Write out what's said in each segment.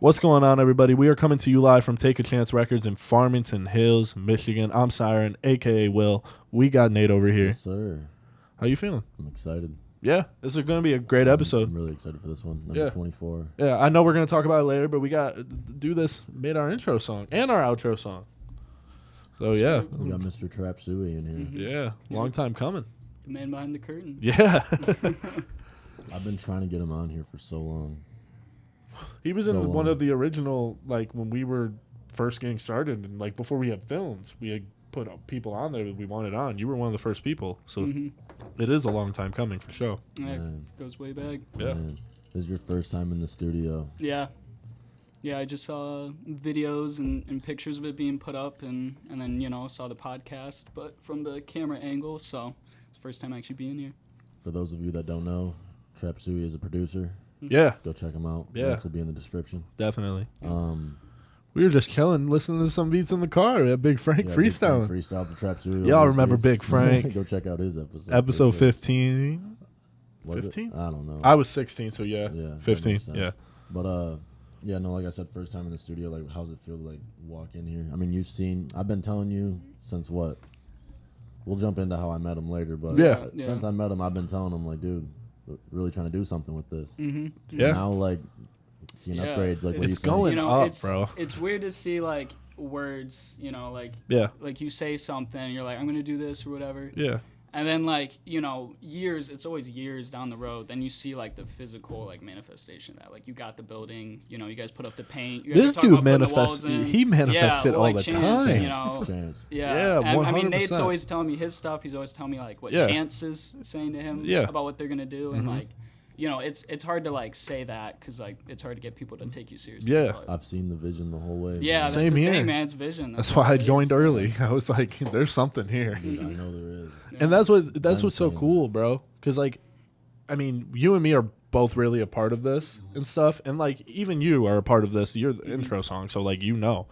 What's going on, everybody? We are coming to you live from Take a Chance Records in Farmington Hills, Michigan. I'm Siren, a.k.a. Will. We got Nate over here. Yes, sir. How you feeling? I'm excited. Yeah, this is going to be a great episode. I'm really excited for this one. Number 24. Yeah, I know we're going to talk about it later, but we got to do this, made our intro song and our outro song. So, yeah. We got Mr. TrapSuey in here. Yeah, long time coming. The man behind the curtain. Yeah. I've been trying to get him on here for so long. He was in one of the original, like, when we were first getting started, and, like, before we had films, we had put people on there that we wanted on. You were one of the first people, so it is a long time coming, for sure. Yeah, it goes way back. Yeah. Man, this is your first time in the studio. Yeah. Yeah, I just saw videos and pictures of it being put up, and then, you know, saw the podcast, but from the camera angle, so it's the first time actually being here. For those of you that don't know, TrapSuey is a producer. Yeah. Go check him out. Yeah. Links will be in the description. Definitely. We were just chilling, listening to some beats in the car. We had Big Frank freestyling. Freestyle for TrapSuey. Y'all remember Big Frank? Go check out his episode. Episode 15. Was 15? I don't know. I was 16, so yeah. 15. Yeah. But yeah, no, like I said, first time in the studio. Like, how's it feel to like walk in here? I mean, I've been telling you since what? We'll jump into how I met him later, but since I met him, I've been telling him, like, dude, really trying to do something with this. Yeah. Now, like, seeing upgrades, like, what it's do you going think? up, bro. It's weird to see, like, words, you know, like, like you say something, and you're like, I'm going to do this or whatever. Yeah. And then, like, you know, it's always years down the road. Then you see, like, the physical, like, manifestation of that. Like, you got the building, you know, you guys put up the paint. You guys This dude manifests. He manifests shit all the Chance, time. You know? Chance. Yeah. Yeah, 100%. I mean, Nate's always telling me his stuff. He's always telling me, like, what Chance is saying to him about what they're going to do. And, like, you know, it's hard to, like, say that because, like, it's hard to get people to take you seriously. Yeah. But I've seen the vision the whole way. yeah, Same that's the here. thing, man. It's vision. That's why I joined early. I was like, there's something here. Dude, I know there is. And that's what's so cool, bro. Because, like, I mean, you and me are both really a part of this and stuff. And, like, even you are a part of this. You're the intro song, so, like, you know.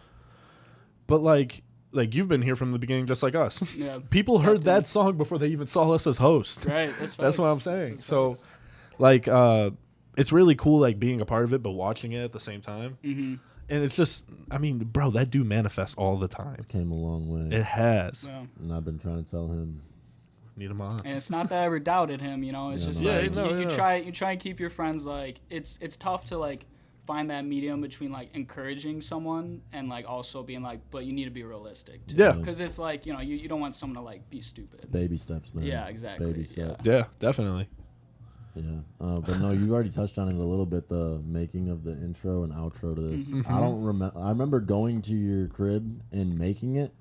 But, like, you've been here from the beginning just like us. Yeah. People heard that song before they even saw us as hosts. Right. That's what I'm saying. So, like, it's really cool, like, being a part of it, but watching it at the same time. Mm-hmm. And it's just, I mean, bro, that dude manifests all the time. It came a long way. It has. Yeah. And I've been trying to tell him. Need him on. And it's not that I ever doubted him, you know. It's just like you try and keep your friends, like, it's tough to, like, find that medium between, like, encouraging someone and, like, also being like, but you need to be realistic too. Yeah. Because it's like, you know, you don't want someone to, like, be stupid. It's baby steps, man. Yeah, exactly. Baby steps. Yeah, definitely. Yeah. But no, you already touched on it a little bit, the making of the intro and outro to this. I don't remember. I remember going to your crib and making it,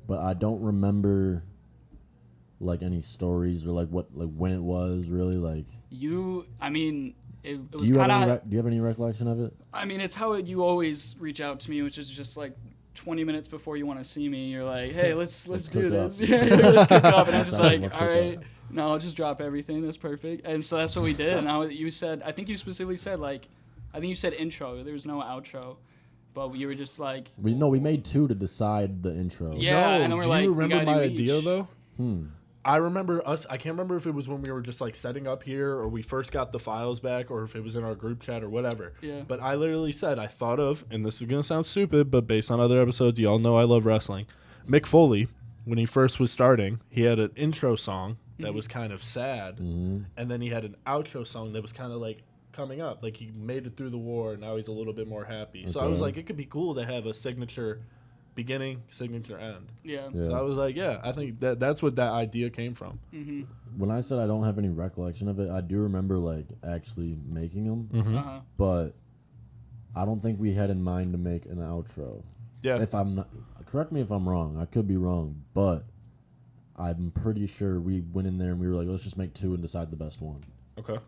but I don't remember, like, any stories or, like, what, like, when it was really, like. I mean, it was do you kind of. Do you have any recollection of it? I mean, it's how you always reach out to me, which is just like 20 minutes before you want to see me. You're like, hey, let's do this. Yeah, let's cook up. And I'm just like, all right, no, I'll just drop everything. That's perfect. And so that's what we did. And I think you specifically said, like, I think you said intro. There was no outro. But you were just like. We made two to decide the intro. Yeah, and then we're like, do you remember my idea, each. though? I remember us. I can't remember if it was when we were just, like, setting up here or we first got the files back or if it was in our group chat or whatever. Yeah. But I literally said, I thought of, and this is going to sound stupid, but based on other episodes, y'all know I love wrestling. Mick Foley, when he first was starting, he had an intro song that was kind of sad. And then he had an outro song that was kind of, like, coming up. Like, he made it through the war, and now he's a little bit more happy. Okay. So I was like, it could be cool to have a signature beginning, signature end. Yeah. So I was like, I think that's what that idea came from. When I said I don't have any recollection of it, I do remember, like, actually making them. But I don't think we had in mind to make an outro. Yeah. If I'm not, correct me if I'm wrong. I could be wrong, but I'm pretty sure we went in there and we were like, let's just make two and decide the best one. Okay.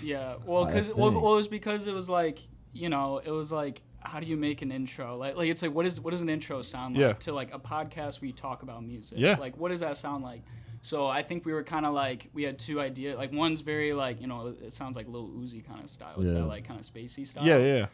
Yeah. Well, it was because it was like, you know, it was like, how do you make an intro? Like it's like, what does an intro sound like to, like, a podcast where you talk about music? Yeah. Like, what does that sound like? So I think we were kind of like, we had two ideas. Like one's very like, you know, it sounds like Lil Uzi kind of style. It's that like kind of spacey style. Yeah.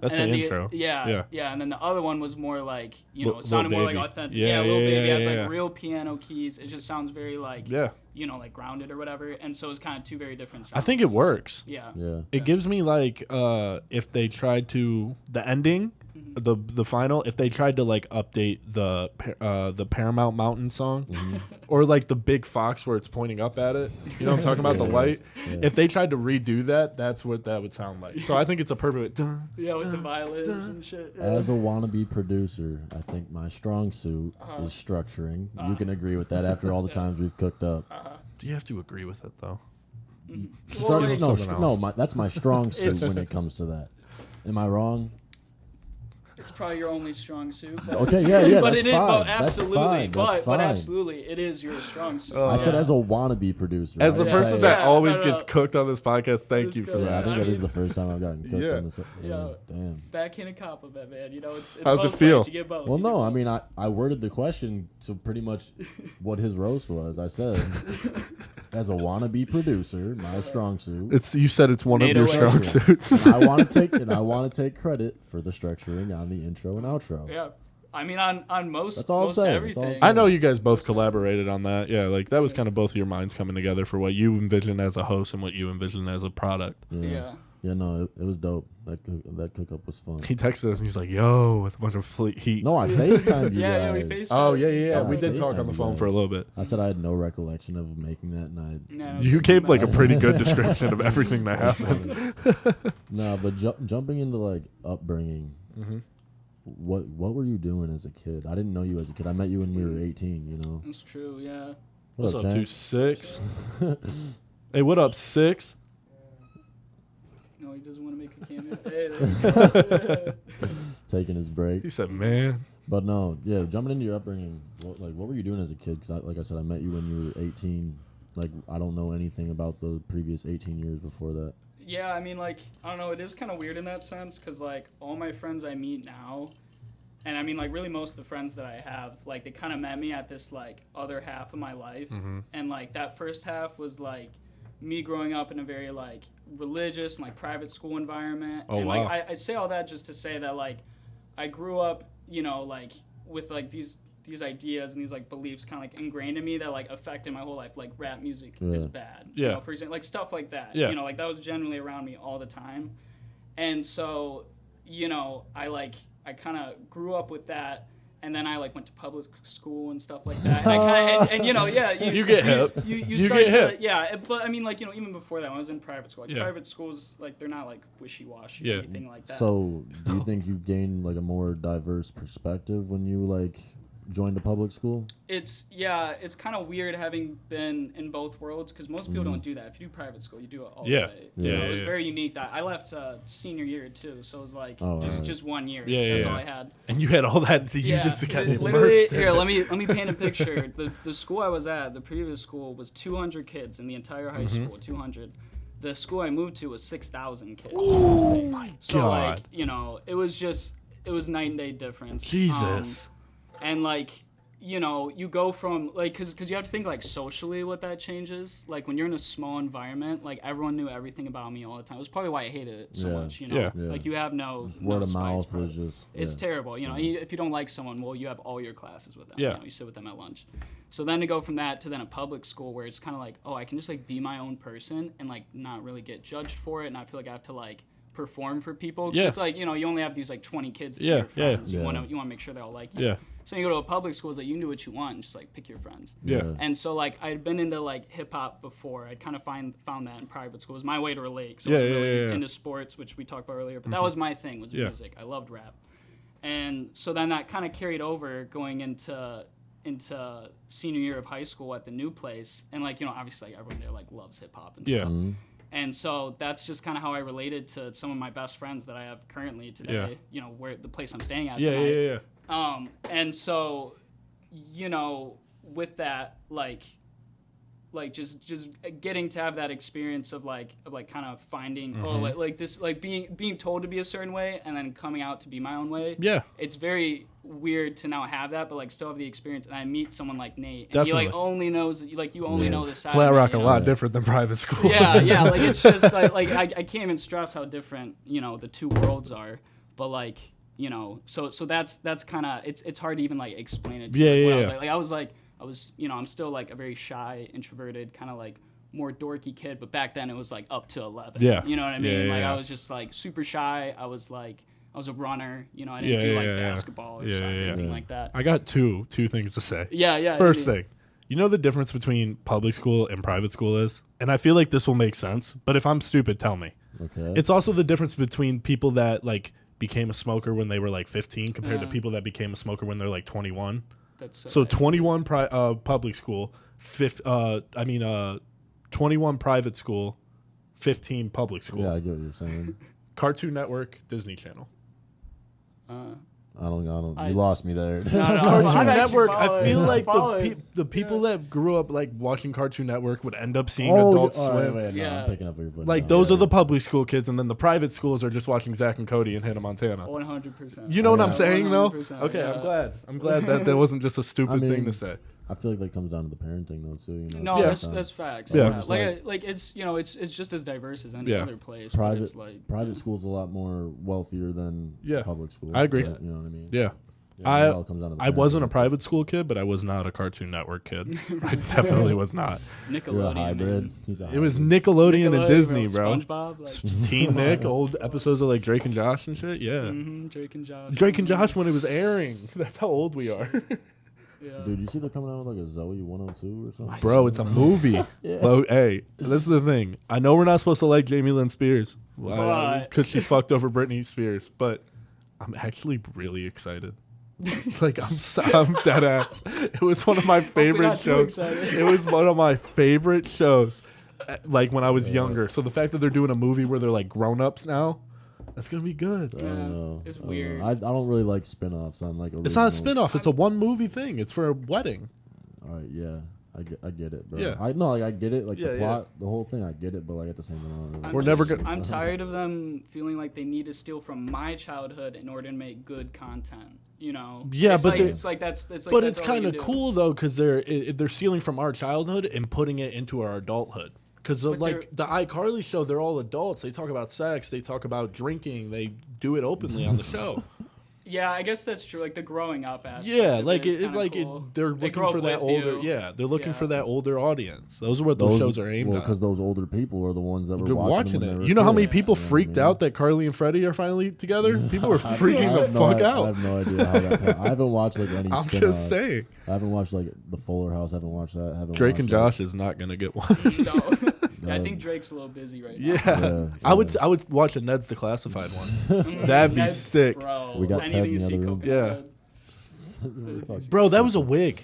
That's the and intro. Yeah. And then the other one was more like, you know, it sounded Lil more Baby. like authentic. Yeah, Lil Baby has yeah. like real piano keys. It just sounds very like, you know, like grounded or whatever. And so it's kind of two very different sounds. I think it works. Yeah. It gives me like if they tried to the ending, the final, if they tried to like update the Paramount Mountain song, or like the big fox where it's pointing up at it. You know what I'm talking about? The light. Yeah. If they tried to redo that, that's what that would sound like. So I think it's a perfect. With the violins and shit. Yeah. As a wannabe producer, I think my strong suit is structuring. You can agree with that after all the times we've cooked up. Do you have to agree with it though? That's my strong suit when it comes to that. Am I wrong? It's probably your only strong suit. Okay, yeah, but that's it is, fine. but absolutely, that's fine. but absolutely, it is your strong suit. I said as a wannabe producer. As a person that always gets cooked on this podcast, thank you for that. Yeah, I think that is the first time I've gotten cooked on this. Damn. Backhanded compliment, man. You know, it's how's it feel? You get both. Well, no, I mean, I worded the question to pretty much what his roast was. I said, as a wannabe producer, my strong suit. You said it's one of your strong suits. And I want to take credit for the structuring on the intro and outro. Yeah. I mean, on most, That's all I'm most saying. everything. I know you guys both collaborated on that. Yeah, like that was kind of both of your minds coming together for what you envision as a host and what you envision as a product. Yeah, no, it was dope. That cook up was fun. He texted us and he's like, "Yo," with a bunch of heat. No, I FaceTimed you Yeah, guys. we FaceTimed. Oh yeah. We I did talk FaceTimed on the you phone guys. for a little bit. I said I had no recollection of making that night. No, You gave like a pretty good description of everything that happened. No, but jumping into like upbringing. What were you doing as a kid? I didn't know you as a kid. I met you when we were 18. You know. That's true. Yeah. What's up, Chance? 6? Hey, what up, 6? No, he doesn't want to make a cameo. Hey, there you go. Taking his break. He said, "Man." But no, yeah, jumping into your upbringing, what were you doing as a kid? Because like I said, I met you when you were 18. Like, I don't know anything about the previous 18 years before that. Yeah, I mean, like, I don't know, it is kind of weird in that sense, because, like, all my friends I meet now, and I mean, like, really most of the friends that I have, like, they kind of met me at this, like, other half of my life, and, like, that first half was, like, me growing up in a very, like, religious and, like, private school environment, Oh, and, wow. like, I say all that just to say that, like, I grew up, you know, like, with, like, these ideas and these like beliefs kind of like ingrained in me that like affected my whole life, like rap music is bad, you know, for example, like stuff like that, you know, like that was generally around me all the time. And so, you know, I kind of grew up with that, and then I like went to public school and stuff like that, and I kind of and you know, you get hip. You get hip. but I mean, like, you know, even before that, when I was in private school, like private schools, like they're not like wishy-washy or anything like that. So do you think you gained like a more diverse perspective when you like joined a public school? It's kind of weird having been in both worlds, because most people don't do that. If you do private school, you do it all the way. You know, it was very unique. That I left senior year too, so it was like just 1 year. That's all I had. And you had all that. You just got literally immersed. Here, let me paint a picture. The school I was at, the previous school, was 200 kids in the entire high school. 200. The school I moved to was 6,000 kids. Oh my so God. Like, you know, it was night and day difference. Jesus. And like, you know, you go from like, cause you have to think like socially what that changes. Like when you're in a small environment, like everyone knew everything about me all the time. It was probably why I hated it so much. You know, like you have no word of mouth was just. It's terrible. You know, if you don't like someone, well, you have all your classes with them. Yeah. You know, you sit with them at lunch. So then to go from that to then a public school where it's kind of like, oh, I can just like be my own person and like not really get judged for it, and I feel like I have to like perform for people. 'Cause it's like, you know, you only have these like 20 kids to be your friends. You want to make sure they all like you. So you go to a public school, it's like you can do what you want and just like pick your friends. And so like I'd been into like hip hop before. I'd kind of found that in private school. It was my way to relate. So I was really into sports, which we talked about earlier. But that was my thing, was music. I loved rap. And so then that kind of carried over going into senior year of high school at the new place. And like, you know, obviously like, everyone there like loves hip hop and stuff. And so that's just kind of how I related to some of my best friends that I have currently today, you know, where the place I'm staying at tonight. And so, you know, with that, like, like just getting to have that experience of like kind of finding Mm-hmm. like this, like being told to be a certain way and then coming out to be my own way. Yeah. It's very weird to now have that, but like still have the experience. And I meet someone like Nate, and Definitely. he like only knows, like you only know the side. Flat of Rock it, a you lot know? different than private school. Yeah, like it's just like I can't even stress how different, you know, the two worlds are. But like, you know, so that's kind of it's hard to even like explain it to you. Like, I was you know, I'm still like a very shy, introverted, kind of like more dorky kid, but back then it was like up to 11. Yeah. You know what I mean? Yeah, like yeah. I was just like super shy. I was a runner, you know, I didn't do like basketball or soccer or anything like that. I got two things to say. Yeah. First thing, you know the difference between public school and private school is? And I feel like this will make sense, but if I'm stupid, tell me. Okay. It's also the difference between people that like became a smoker when they were like 15 compared to people that became a smoker when they're like 21. That's So 21 public school, 21 private school, 15 public school. Yeah, I get what you're saying. Cartoon Network, Disney Channel. I don't. You lost me there. No, Cartoon Network. I feel like following. the people that grew up like watching Cartoon Network would end up seeing Adult Swim. Wait, no, Yeah. I'm picking up what you're putting Like down. those are the public school kids, and then the private schools are just watching Zach and Cody in Hannah Montana. 100%. You know what I'm Yeah. saying, though? 100%, Okay, yeah. I'm glad that wasn't just a stupid I mean, thing to say. I feel like that comes down to the parenting though too. You No, know. Yeah. that's facts. Yeah. Yeah. Like it's, you know, it's just as diverse as any Yeah. other place. But Private it's like private school's a lot more wealthier than public school. I agree. You know what I mean? Yeah. Yeah, it all comes down to the I wasn't a parenting. private school kid, but I was not a Cartoon Network kid. I definitely was not. You're a Nickelodeon. hybrid. Man. He's a It was hybrid. Nickelodeon and Disney, bro. SpongeBob, like Teen Nick, old episodes of like Drake and Josh and shit. Yeah. Drake and Josh. Drake and Josh when it was airing. That's how old we are. Yeah. Dude, you see they're coming out with like a Zoe 102 or something? Bro, it's a movie. Yeah. Well, hey, this is the thing. I know we're not supposed to like Jamie Lynn Spears But- because she fucked over Britney Spears, but I'm actually really excited. Like I'm dead ass. It was one of my favorite not too shows. excited. It was one of my favorite shows. Like when I was younger. So the fact that they're doing a movie where they're like grown ups now, that's gonna be good. I don't know. it's I don't weird. know. I don't really like spin-offs on like It's not a originals. spin-off. It's a one movie thing. It's for a wedding. All right, yeah. I get it, bro. Yeah. I get it, like Yeah, the plot, the whole thing, I get it, but like at the same time, I don't really We're never gonna- I'm tired of them feeling like they need to steal from my childhood in order to make good content. You know? Yeah, It's but like, they- it's like that's like But that's it's all you kind of do. cool though because they're stealing from our childhood and putting it into our adulthood. Because But like the iCarly show, they're all adults. They talk about sex. They talk about drinking. They do it openly on the show. Yeah, I guess that's true. Like the growing up aspect. Yeah, of like is it, kinda like cool. they're They looking grow up for that with older. you. Yeah, they're looking Yeah. for that older audience. Those are what those shows are aimed at. because those older people are the ones that were They're watching, watching when they it. were You know how many kids, people you know what I freaked mean? out that Carly and Freddie are finally together? People were freaking I the have fuck I out. have no idea how that. I haven't watched like any. I'm spin-off. just saying. I haven't watched like the Fuller House. I haven't watched that. I haven't Drake watched, and Josh is not gonna get one. No. Yeah, I think Drake's a little busy right now. Yeah. I would watch a Ned's Declassified one. That'd be Ned's- sick. Bro, We got I Ted need in to the see other room. Coconut Yeah. Head. Bro, that was a wig.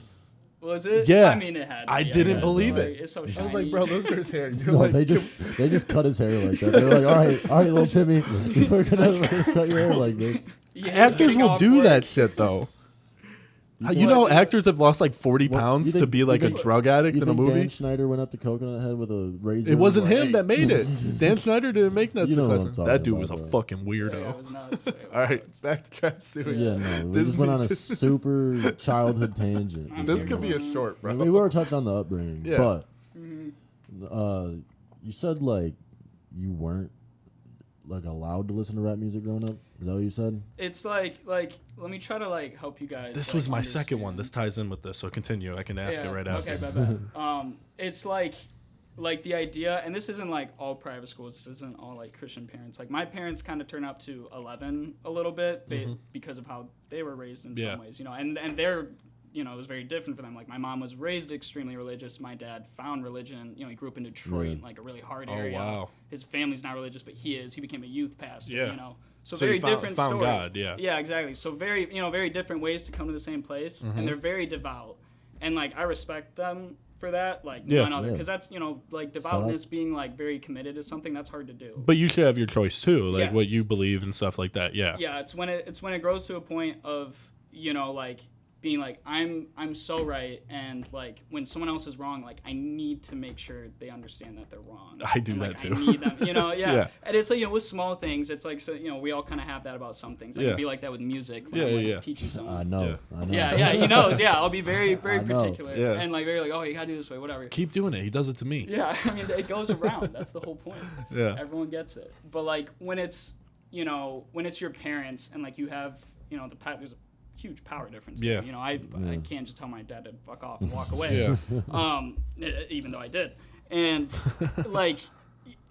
Was it? Yeah. I mean, it had. To I be, didn't guess. believe Like, it. It's so I was shiny. like, bro, those are his hair. You're No, like, they just cut his hair like that. They were like, all right, little Timmy, we're gonna cut your hair like this. Yeah, actors getting will off do work. that shit though. You know, actors have lost like 40 What, pounds you to think- be you like a think- drug addict You in a think movie. Dan Schneider went up to Coconut Head with a razor? It wasn't and him like, that made it. Dan Schneider didn't make that. You know what I'm talking That dude was a about, fucking Yeah, it weirdo. was nuts. All right, back to TrapSuey. Yeah, no, we This just went on a be- super childhood tangent. This could be a short, bro. We were touched on the upbringing, Yeah. but you said like you weren't like allowed to listen to rap music growing up. Is that what you said? It's like let me try to like help you guys. This like, was my second one. This understand. ties in with this, so continue. I can ask it right after. Okay, bad. It's like the idea, and this isn't like all private schools. This isn't all like Christian parents. Like my parents kind of turn up to 11 a little bit because of how they were raised in Yeah. some ways, you know, and they're, you know, it was very different for them. Like my mom was raised extremely religious. My dad found religion. You know, he grew up in Detroit, Yeah. like a really hard Oh, area. wow. His family's not religious, but he is. He became a youth pastor. Yeah. You know, so So very he found different God, stories. yeah. Yeah, exactly. So very, you know, very different ways to come to the same place, and they're very devout. And like I respect them for that, like Yeah. none other, Yeah. because that's, you know, like devoutness, being like very committed to something, that's hard to do. But you should have your choice too, like what Yes. you believe and stuff like that. Yeah. Yeah, it's when it grows to a point of, you know, like being like, I'm so right, and like when someone else is wrong, like I need to make sure they understand that they're wrong. I do and, that like, too. I need them, you know, Yeah. And it's like, you know, with small things, it's like, so, you know, we all kind of have that about some things. I Yeah. can be like that with music when I'm like, teaching someone. I know. Yeah, he knows. Yeah, I'll be very, very particular Yeah. and like very like, oh, you gotta do this way, whatever. Keep doing it. He does it to me. Yeah, I mean, it goes around. That's the whole point. Yeah. Everyone gets it. But like when it's, you know, when it's your parents and like you have, you know, there's a huge power difference there. Yeah. You know, I can't just tell my dad to fuck off and walk away. Even though I did. And like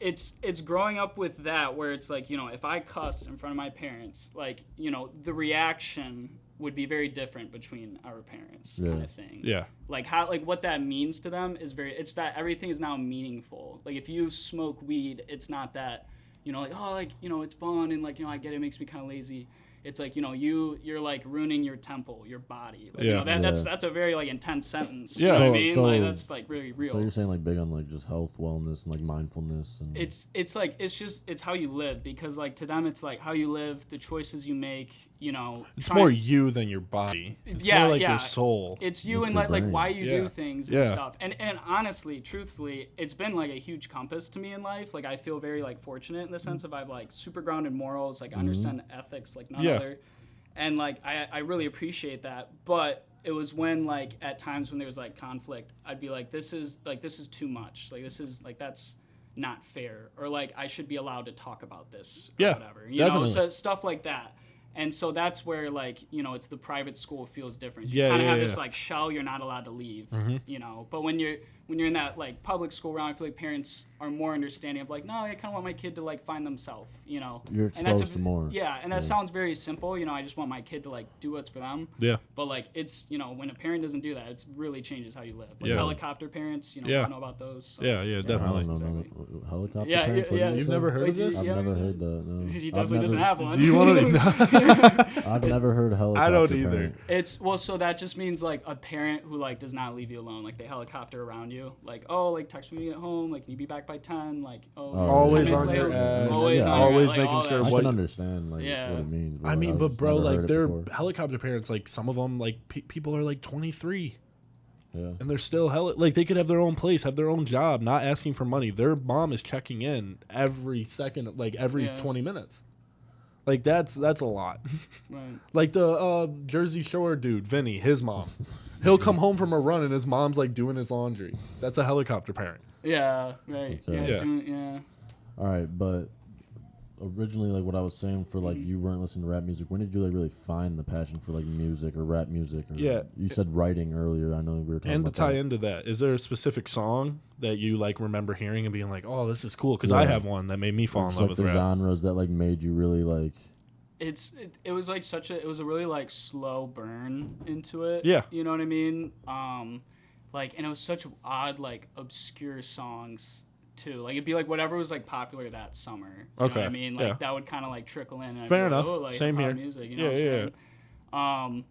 it's growing up with that where it's like, you know, if I cussed in front of my parents, like, you know, the reaction would be very different between our parents kind of thing. Yeah. Like how, like what that means to them is it's that everything is now meaningful. Like if you smoke weed, it's not that, you know, like, oh, like, you know, it's fun and like, you know, I get it makes me kind of lazy. It's like, you know, you're like ruining your temple, your body. Like, you know, that's a very like intense sentence. Yeah. You know what I So- mean? so- Like that's like really real. So you're saying like big on like just health, wellness, and like mindfulness, and It's like it's how you live, because like to them it's like how you live, the choices you make, you know. It's more you than your body. It's more like your soul. It's you It's and your like brain. why you do things and Yeah. stuff. And honestly, truthfully, it's been like a huge compass to me in life. Like I feel very like fortunate in the sense of I've like super grounded morals, like I understand ethics like none other. And like I really appreciate that. But it was when like at times when there was like conflict, I'd be like, this is too much. Like this is like that's not fair, or like I should be allowed to talk about this or whatever. You know, so stuff like that. And so that's where like, you know, it's the private school feels different. You kind of have this like shell, you're not allowed to leave, you know. But when you're in that like public school realm, I feel like parents are more understanding of like, no, I kind of want my kid to like find themselves, you know. you're exposed to more. Yeah, and that sounds very simple, you know. I just want my kid to like do what's for them. Yeah. But like it's, you know, when a parent doesn't do that, it really changes how you live. Like Yeah. helicopter parents, you know, I know about those. So. Yeah, I definitely. don't know, Exactly. no, helicopter Yeah, parents. yeah, What did you You've say? never heard of Wait, this? I've never heard that. No. He I've definitely doesn't never- have one. Do you want to? I've never heard of helicopter. I don't either. parent. It's so that just means like a parent who like does not leave you alone. Like they helicopter around you. Like, oh, like text me when you get home. Like, can you be back by 10? Like, Always 10 on minutes your later. ass. Always, Yeah. on your Always ass, making all sure that. I what- can understand like Yeah. what it means. I mean, I've but bro, never heard like it they're before. helicopter parents. Like some of them, like people are like 23, Yeah. and they're still like they could have their own place, have their own job, not asking for money. Their mom is checking in every second, like every 20 minutes. Like that's a lot. Right. Like the Jersey Shore dude, Vinny, his mom. He'll come home from a run and his mom's like doing his laundry. That's a helicopter parent. Yeah. Right. Okay. Yeah. All right, but originally, like what I was saying, for like Mm-hmm. you weren't listening to rap music. When did you like really find the passion for like music or rap music? Or, Yeah. You said writing earlier. I know we were talking And to about tie that. into that, is there a specific song that you like remember hearing and being like, "Oh, this is cool"? Because I Yeah. have one that made me fall in Just love like with the rap. genres that like made you really like. It was like it was a really like slow burn into it. Yeah. You know what I mean? Like, and it was such odd like obscure songs too. Like it'd be like whatever was like popular that summer. You know what I Okay, mean? Like yeah. that would kind of like trickle in. And I'd Fair be like, enough. oh, like Same hip-hop here. Music, you know Yeah, what I'm yeah. saying?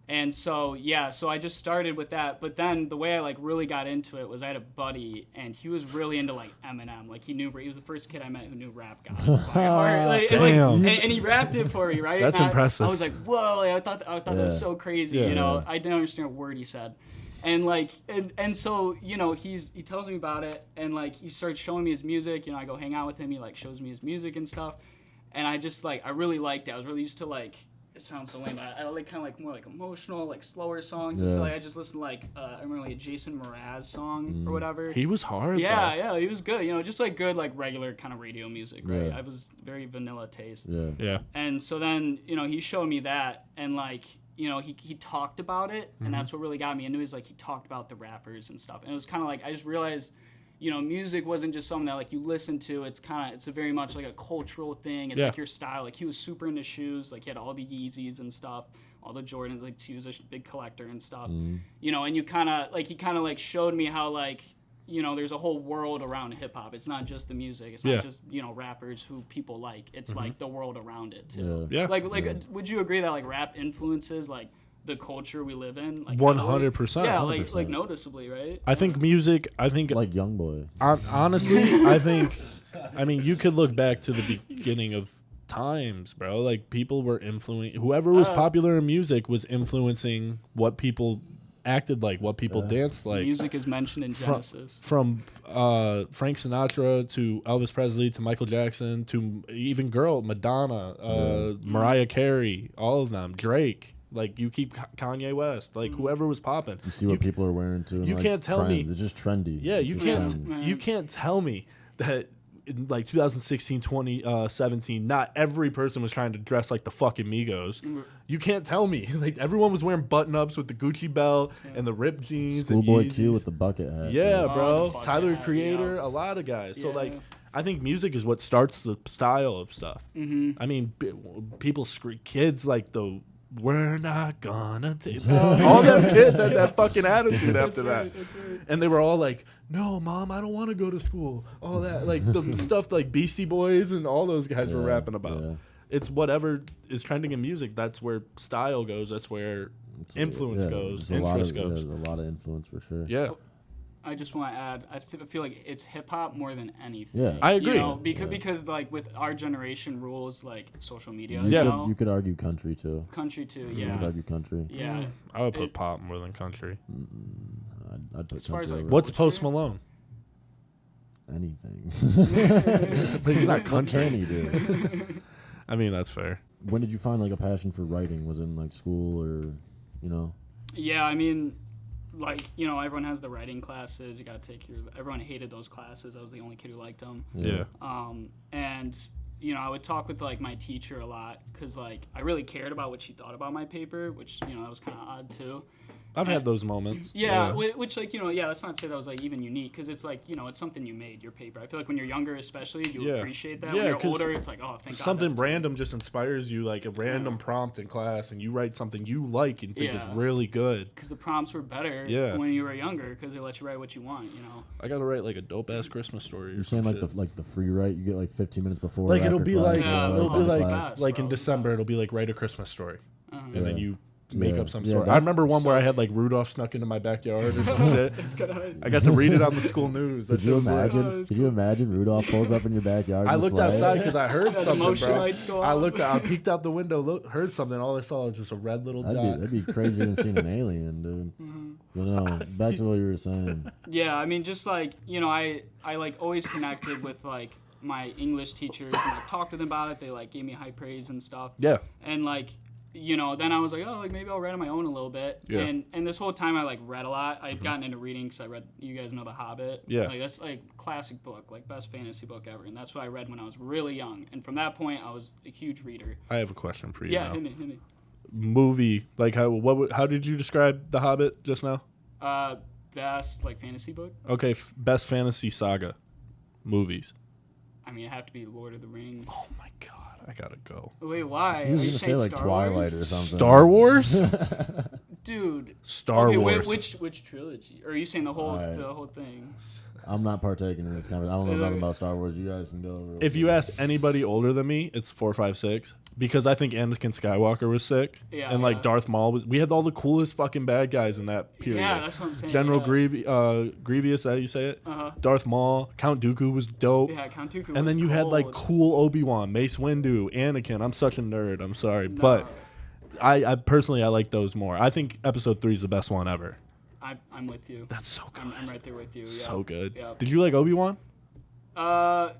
And so so I just started with that. But then the way I like really got into it was I had a buddy and he was really into like Eminem. Like he was the first kid I met who knew Rap God by heart. Like, Damn. and he rapped it for me, right? That's And impressive. I was like, whoa! Like, I thought that was so crazy. Yeah. You know, I didn't understand a word he said. And like, and so, you know, he tells me about it, and like he starts showing me his music. You know, I go hang out with him. He like shows me his music and stuff, and I just like I really liked it. I was really used to like. It sounds so lame, but I like kind of like more like emotional, like slower songs. Yeah. So like I just listened to like I remember like a Jason Mraz song or whatever. He was hard. Yeah, though. yeah, he was good. You know, just like good like regular kind of radio music, right? Yeah. I was very vanilla taste. Yeah. Yeah. And so then, you know, he showed me that, and like, you know, he talked about it, and that's what really got me into it. Is like he talked about the rappers and stuff, and it was kind of like I just realized, you know, music wasn't just something that like you listen to. It's a very much like a cultural thing. It's like your style. Like he was super into shoes. Like he had all the Yeezys and stuff, all the Jordans. Like he was a big collector and stuff. You know, and he kind of like showed me how like, you know, there's a whole world around hip hop. It's not just the music. It's not just, you know, rappers who people like. It's like the world around it too. Yeah. Like would you agree that like rap influences like the culture we live in? Like 100%. Yeah, 100%. like noticeably, right? I think music. I think Like YoungBoy. honestly, I think. I mean, you could look back to the beginning of times, bro. Like people were influencing whoever was popular in music was influencing what people acted like, what people danced like. Music is mentioned in Genesis. From Frank Sinatra to Elvis Presley to Michael Jackson to even Madonna, Mariah Carey, all of them, Drake. Like you keep Kanye West, like whoever was popping. You see what people are wearing too. You can't tell me it's just trendy. Yeah, you can't tell me that in like 2016, 2017, not every person was trying to dress like the fucking Migos. You can't tell me. Like everyone was wearing button-ups with the Gucci belt and the ripped jeans. Schoolboy Q with the bucket hat. Yeah, bro. Tyler hat, Creator, yeah. a lot of guys. So Yeah. like, I think music is what starts the style of stuff. I mean, people scream, kids like the "We're not gonna take." All them kids had that fucking attitude after that. That's right. And they were all like, "No, Mom, I don't want to go to school." All that, like the stuff like Beastie Boys and all those guys were rapping about. Yeah. It's whatever is trending in music. That's where style goes. That's where influence goes. Interest goes. There's a lot of influence for sure. Yeah. I just want to add, I feel like it's hip hop more than anything. Yeah. I agree. You know, because like with our generation rules like social media. Yeah. You know? You could argue country too. Country too. You could Yeah. argue country. Yeah. I would put pop more than country. I'd put As far country as, like, over What's Culture? Post Malone? anything. But he's not What country. can he do? I mean, that's fair. When did you find like a passion for writing? Was it in like school or, you know? Yeah, I mean, like, you know, everyone has the writing classes. You got to take everyone hated those classes. I was the only kid who liked them. Yeah. And, you know, I would talk with, like, my teacher a lot because, like, I really cared about what she thought about my paper, which, you know, that was kind of odd, too. I've had those moments. Yeah, which, like, you know, yeah, that's not to say that was, like, even unique because it's, like, you know, it's something you made, your paper. I feel like when you're younger especially, you appreciate that. Yeah, when you're 'cause older, it's like, oh, thank God. Something that's random just inspires you, like a random prompt in class, and you write something you like and think is Yeah. really good. because the prompts were better Yeah. when you were younger because they let you write what you want, you know. I gotta write like a dope ass Christmas story. You're saying like the free write you get like 15 minutes before. Like or it'll after be class, like Yeah, it'll be oh, like class, like in bro, December class. it'll be like write a Christmas story, and then you make Yeah. up some Yeah, story. that- I remember one where I had like Rudolph snuck into my backyard or some shit. I got to read it on the school news. That Could you shit was lit. imagine? Could you imagine Rudolph pulls up in your backyard? I in a looked sleigh? outside because I heard The something, motion bro. lights go I off. looked out, I peeked out the window, heard something. All I saw was just a red little dot. That'd be crazier than seeing an alien, dude. But no, back to what you were saying. Yeah, I mean, just like, you know, I like always connected with like my English teachers and like talked to them about it. They like gave me high praise and stuff. Yeah. And like, you know, then I was like, oh, like maybe I'll write on my own a little bit. Yeah. And this whole time I like read a lot. I had gotten into reading because I read, you guys know The Hobbit. Yeah. Like that's like classic book, like best fantasy book ever. And that's what I read when I was really young. And from that point, I was a huge reader. I have a question for you. Yeah, now. hit me. Movie, like how did you describe The Hobbit just now? Best like fantasy book. Okay, best fantasy saga movies. I mean, it have to be Lord of the Rings. Oh my god, I gotta go. Wait, why? He was Are you gonna say saying like Star Twilight Wars? or something. Star Wars? Dude. Star Okay, Wars. which trilogy? Or are you saying the whole Alright. the whole thing? I'm not partaking in this conversation. I don't know nothing about Star Wars. You guys can go over it. If you ask anybody older than me, it's 4, 5, 6. Because I think Anakin Skywalker was sick. Yeah, and like yeah. Darth Maul was. We had all the coolest fucking bad guys in that period. Yeah, that's what I'm saying. General yeah. Grievous, how you say it? Uh-huh. Darth Maul, Count Dooku was dope. Yeah, Count Dooku. And then was you had like cold. cool Obi-Wan, Mace Windu, Anakin. I'm such a nerd. I'm sorry, but I personally I like those more. I think Episode 3 is the best one ever. I'm with you. That's so good. I'm right there with you. So yeah. good. Yeah. Did you like Obi-Wan? Nah.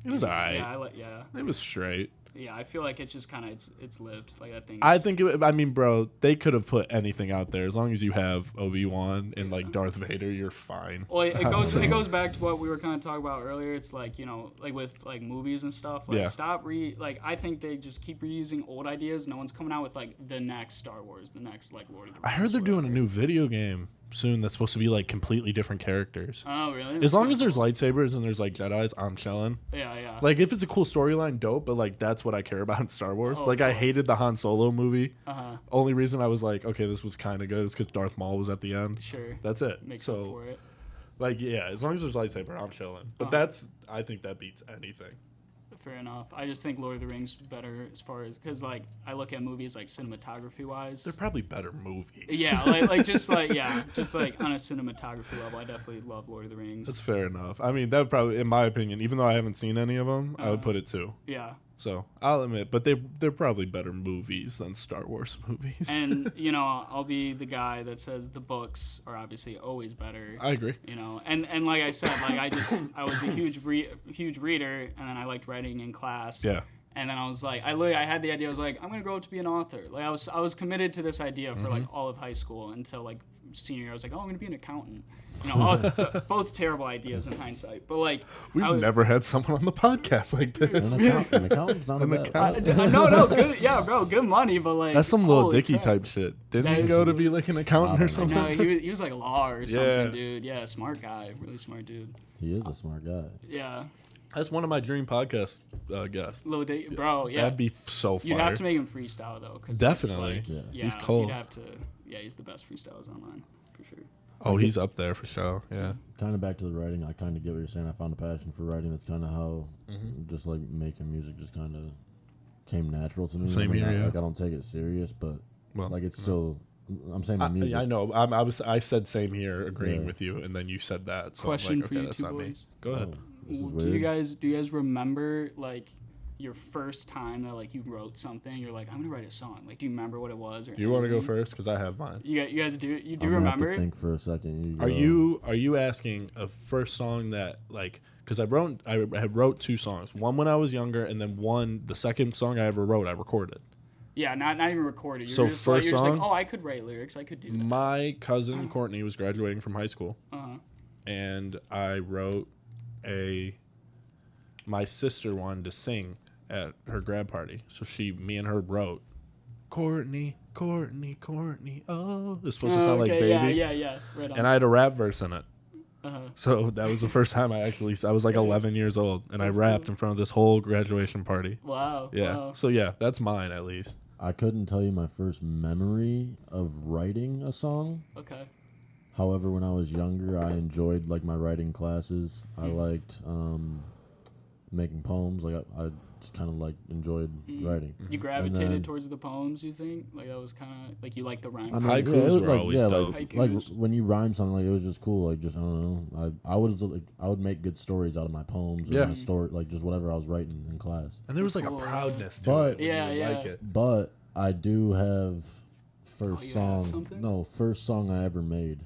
It was alright. Yeah. It was straight. Yeah, I feel like it's just kind of it's lived like that thing. I think I mean, bro, they could have put anything out there as long as you have Obi-Wan and like Darth Vader, you're fine. Well, it goes back to what we were kind of talking about earlier. It's like, you know, like with like movies and stuff. Like Yeah. I think they just keep reusing old ideas. No one's coming out with like the next Star Wars, the next like Lord of the I Rings. heard they're doing a whatever. new video game soon that's supposed to be like completely different characters. Oh really? As long as there's lightsabers and there's like Jedis, I'm chilling. Yeah. Like if it's a cool storyline, dope. But like that's what I care about in Star Wars. Oh, Like of I course. hated the Han Solo movie. Uh-huh. Only reason I was like, okay, this was kind of good is because Darth Maul was at the end. Sure. That's it. Makes up So for it. like yeah, as long as there's lightsaber, I'm chilling. But I think that beats anything. Fair enough. I just think Lord of the Rings better as far as because like I look at movies like cinematography wise. They're probably better movies. Yeah, just like on a cinematography level, I definitely love Lord of the Rings. That's fair enough. I mean, that would probably, in my opinion, even though I haven't seen any of them, I would put it 2. Yeah. So I'll admit, but they're probably better movies than Star Wars movies. And I'll be the guy that says the books are obviously always better. I agree. And like I said, like I was a huge reader, and then I liked writing in class. Yeah. And then I was like, I had the idea. I was like, I'm gonna grow up to be an author. Like I was committed to this idea for like all of high school until like senior year. I was like, oh, I'm gonna be an accountant. Both terrible ideas in hindsight. But like, We've never had someone on the podcast like this. An accountant's not a bad. No, good, yeah, bro, good money, but like That's some little Dicky crap. type shit. Didn't he go to be like an accountant or something? No, he was like law or something, Yeah. dude. Yeah, smart guy, really smart dude. He is a smart guy. Yeah. That's one of my dream podcast guests. Lil Dicky, bro, yeah. That'd be so fun. You'd have to make him freestyle though, cause Definitely. Like, Yeah. He's cold. You'd have to. Yeah, he's the best freestylers online for sure. Oh, he's up there for sure. Yeah. Kind of back to the writing. I kind of get what you're saying. I found a passion for writing. That's kind of how just like making music just kind of came natural to me. Same here, yeah. Like I don't take it serious, but Well, like it's still. I'm saying my music. I know. I said same here, agreeing with you, and then you said that. So Question I'm like, for okay, you that's two not me. boys. Go ahead. This is Do you weird. guys remember like your first time that like you wrote something? You're like, I'm gonna write a song. Like, do you remember what it was? Or Do you want to go anything? first? Because I have mine. You guys do. You do I'm gonna have remember? to think for a second. Are you asking a first song that like? Because I wrote two songs. One when I was younger, and then the second song I ever wrote, I recorded. Yeah, not even recorded. You're So just first like, song? oh, I could write lyrics. I could do that. My cousin Courtney was graduating from high school, and I wrote my sister wanted to sing at her grad party, so me and her wrote, Courtney, Courtney, Courtney. Oh, it's supposed to sound like baby. Yeah. Right on. And I had a rap verse in it. So that was the first time I was like 11 years old, and I rapped in front of this whole graduation party. Wow. Yeah. Wow. So yeah, that's mine at least. I couldn't tell you my first memory of writing a song. Okay. However, when I was younger, I enjoyed like my writing classes. I liked making poems. Like I just kind of like enjoyed writing. You gravitated then- towards the poems. You think like that was kind of like you like the rhyme. I mean, Haikus it was were like, always dope. like Haikus. when you rhyme something, like it was just cool. Like just I don't know. I would make good stories out of my poems or Yeah. my story, like just whatever I was writing in class. And there was like Cool, a yeah. proudness to But- it. when Yeah, you would yeah. like it. But I do have first you have song. something? No, first song I ever made.